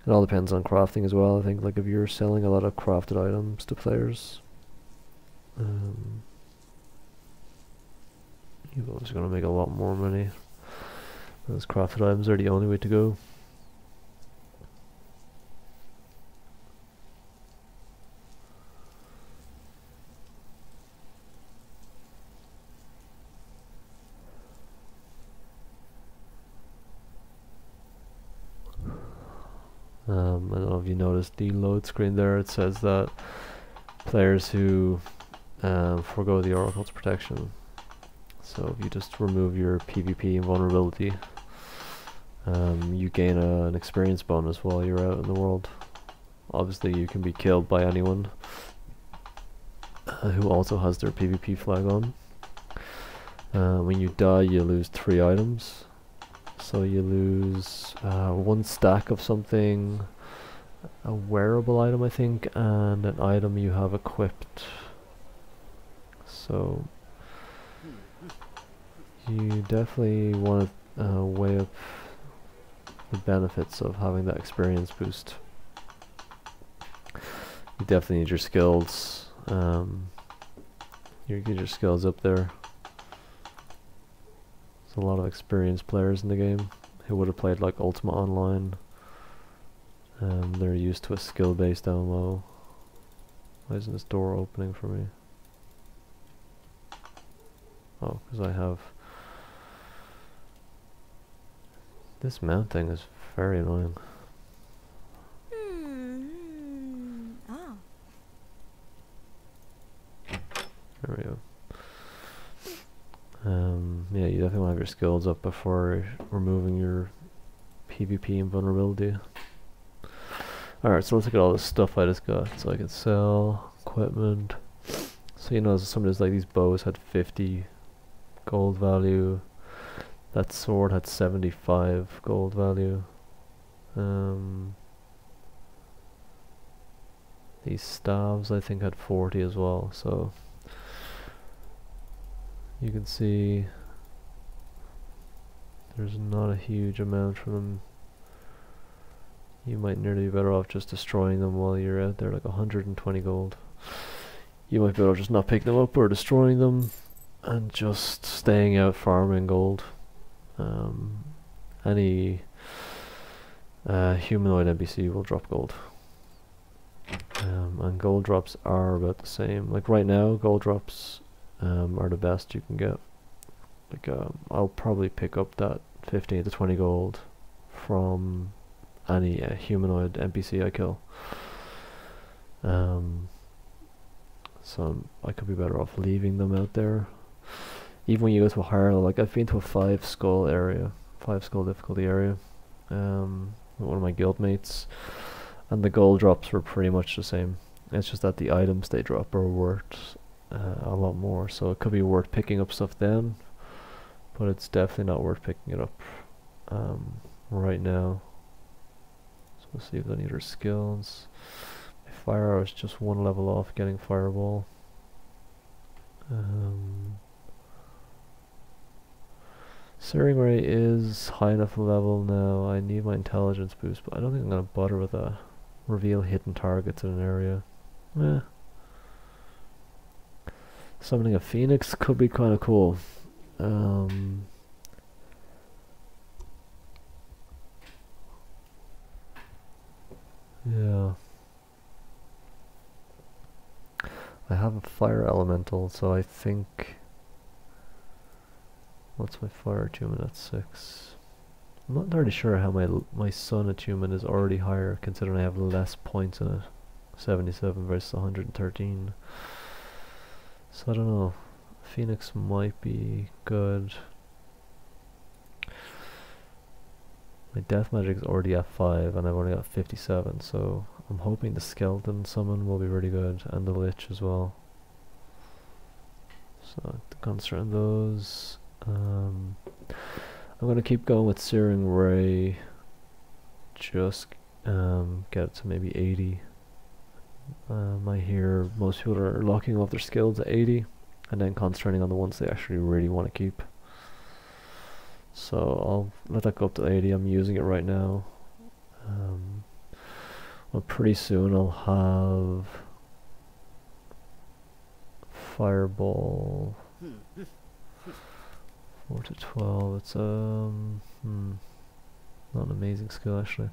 It all depends on crafting as well. I think, like, if you're selling a lot of crafted items to players, you're always going to make a lot more money. Those crafted items are the only way to go. I don't know if you noticed the load screen there. It says that players who forego the Oracle's protection, so if you just remove your PvP invulnerability, you gain an experience bonus while you're out in the world. Obviously you can be killed by anyone who also has their PvP flag on. When you die, you lose 3 items. So you lose 1 stack of something, a wearable item I think, and an item you have equipped. So you definitely want to weigh up the benefits of having that experience boost. You definitely need your skills. You get your skills up there. There's a lot of experienced players in the game who would have played like Ultima Online. They're used to a skill-based MMO. Why isn't this door opening for me? Oh, because I have... This mount thing is very annoying. Ah. There we go. Yeah, you definitely want to have your skills up before removing your PvP invulnerability. Alright, so let's look at all this stuff I just got. So I can sell equipment. So you know, some of these, like these bows had 50 gold value. That sword had 75 gold value. These staves I think had 40 as well, so you can see there's not a huge amount from them. You might nearly be better off just destroying them while you're out there, like 120 gold. You might be better off just not picking them up or destroying them and just staying out farming gold. Any humanoid NPC will drop gold. And gold drops are about the same. Like right now, gold drops are the best you can get. Like I'll probably pick up that 15 to 20 gold from any humanoid NPC I kill. So I could be better off leaving them out there. Even when you go to a higher level, like I've been to a 5 skull difficulty area, with one of my guildmates, and the gold drops were pretty much the same. It's just that the items they drop are worth a lot more, so it could be worth picking up stuff then, but it's definitely not worth picking it up right now. So we'll see if any other skills. My fire arrow is just 1 level off getting fireball. Searing Ray is high enough level now. I need my intelligence boost, but I don't think I'm gonna bother with that. Reveal hidden targets in an area. Summoning a phoenix could be kind of cool. Yeah. I have a fire elemental, so I think... What's my fire attunement at 6? I'm not entirely sure how my sun attunement is already higher, considering I have less points in it. 77 versus 113. So I don't know. Phoenix might be good. My death magic is already at 5 and I've only got 57, so I'm hoping the skeleton summon will be really good, and the lich as well. So to concentrate on those. I'm gonna keep going with Searing Ray. Just get it to maybe 80. I hear most people are locking off their skills at 80 and then concentrating on the ones they actually really want to keep. So I'll let that go up to 80. I'm using it right now. Well, pretty soon I'll have Fireball 4 to 12. It's not an amazing skill actually.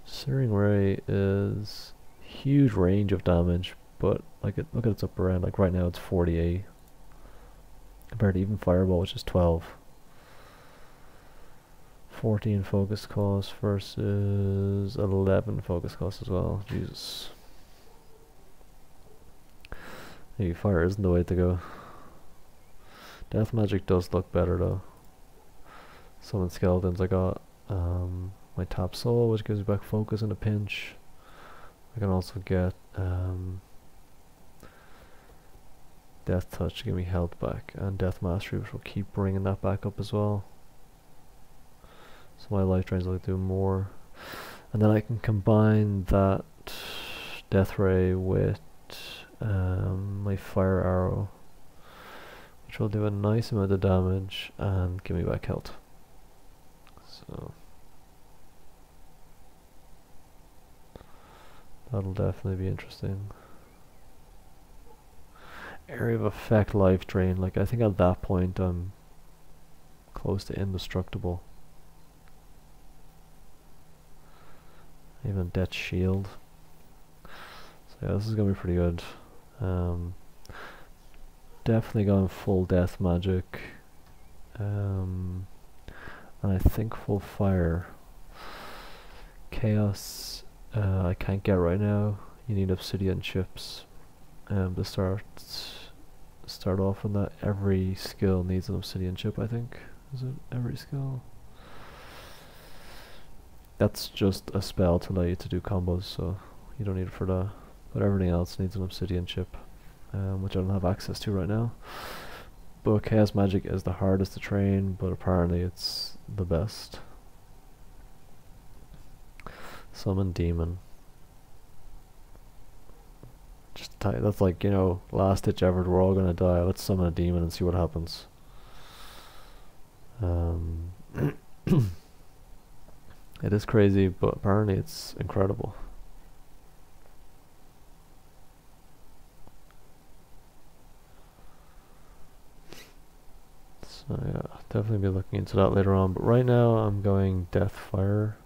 Searing Ray is huge range of damage, but like look at its upper end. Like right now it's 48 compared to even Fireball, which is 12. 14 focus cost versus 11 focus cost as well. Jesus. Maybe fire isn't the way to go. Death magic does look better though. Summon skeletons. I got my top soul, which gives me back focus in a pinch. I can also get death touch to give me health back, and death mastery, which will keep bringing that back up as well. So my life drains will do more, and then I can combine that death ray with my fire arrow, which will do a nice amount of damage and give me back health. That'll definitely be interesting. Area of effect, life drain. Like, I think at that point I'm close to indestructible. Even death shield. So yeah, this is gonna be pretty good. Definitely going full death magic. And I think full fire. Chaos, I can't get right now. You need obsidian chips to start off on that. Every skill needs an obsidian chip, I think. Is it every skill? That's just a spell to allow you to do combos, so you don't need it for that. But everything else needs an obsidian chip, which I don't have access to right now. But chaos magic is the hardest to train, but apparently it's the best. Summon demon. Just that's like, you know, last ditch effort, we're all gonna die. Let's summon a demon and see what happens. It is crazy, but apparently it's incredible. So yeah, definitely be looking into that later on. But right now I'm going death fire.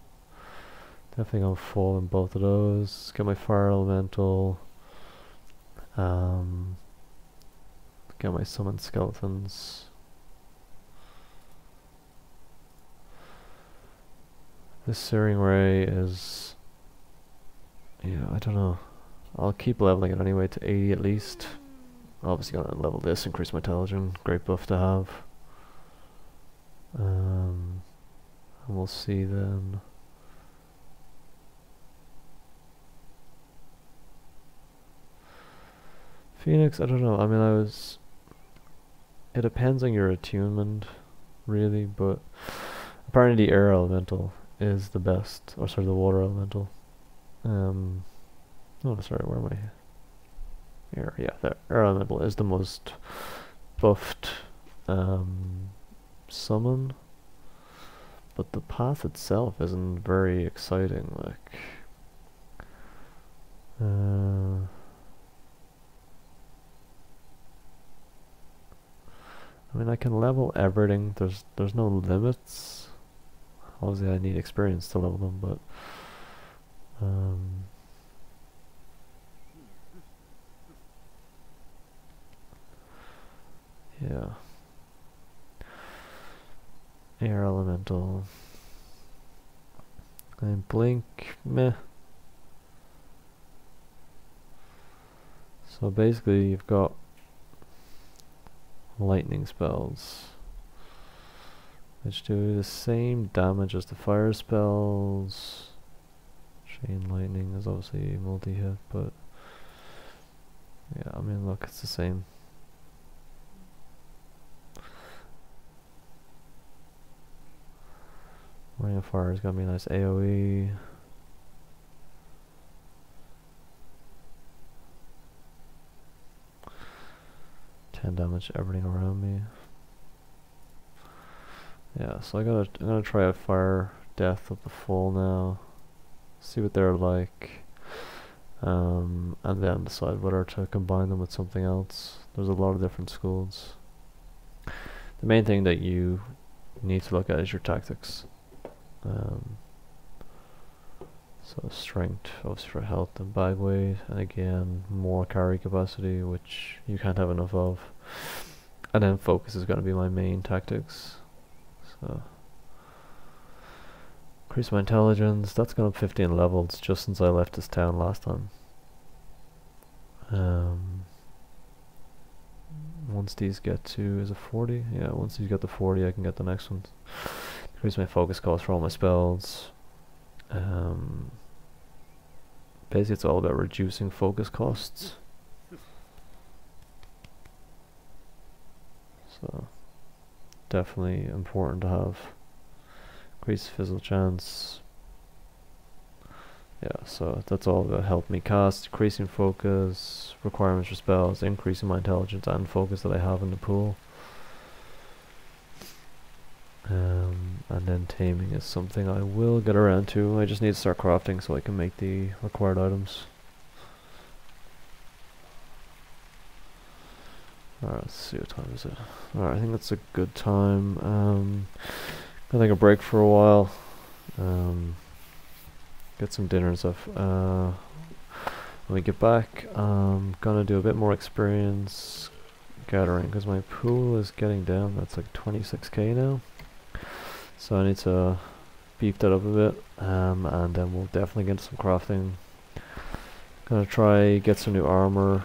Definitely going full in both of those. Get my fire elemental. Get my summon skeletons. This Searing Ray is, yeah, I don't know. I'll keep leveling it anyway to 80 at least. Obviously gonna level this, increase my intelligence. Great buff to have. And we'll see then. Phoenix, I don't know. I mean, it depends on your attunement, really, but apparently the air elemental is the best, or sorry, the water elemental. Oh, sorry, where am I? Air, yeah, the air elemental is the most buffed summon, but the path itself isn't very exciting. Like, I mean, I can level everything. There's no limits. Obviously, I need experience to level them, but yeah. Air elemental. And blink, meh. So basically, you've got lightning spells, which do the same damage as the fire spells. Chain lightning is obviously multi-hit, but yeah, I mean, look, it's the same. Ring of Fire is gonna be a nice AoE. Damage everything around me. Yeah, so I'm gonna try a fire death up the full now. See what they're like. And then decide whether to combine them with something else. There's a lot of different schools. The main thing that you need to look at is your tactics. So strength, obviously for health and bag weight, and again more carry capacity, which you can't have enough of. And then focus is going to be my main tactics. So increase my intelligence. That's gone up 15 levels just since I left this town last time. Once these get to, is it 40? Yeah, once these get to 40 I can get the next one. Increase my focus cost for all my spells. Basically it's all about reducing focus costs. So definitely important to have. Increase physical chance. Yeah, so that's all about help me cast, decreasing focus, requirements for spells, increasing my intelligence and focus that I have in the pool. And then taming is something I will get around to. I just need to start crafting so I can make the required items. Alright, let's see what time is it. Alright, I think that's a good time. Gonna take a break for a while. Get some dinner and stuff. When we get back, I'm gonna do a bit more experience gathering because my pool is getting down. That's like 26k now. So I need to beef that up a bit. And then we'll definitely get some crafting. Gonna try get some new armor.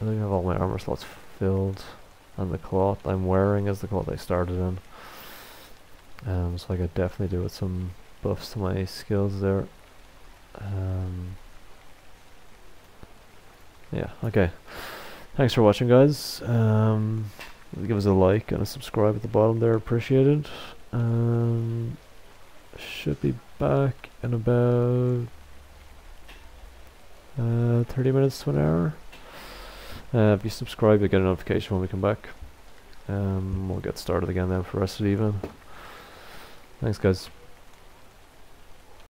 I think I have all my armor slots filled, and the cloth I'm wearing is the cloth I started in. So I could definitely do with some buffs to my skills there. Yeah, okay. Thanks for watching, guys. Give us a like and a subscribe at the bottom there, appreciated. Should be back in about 30 minutes to an hour. If you subscribe, you'll get a notification when we come back. We'll get started again then for the rest of the evening. Thanks, guys.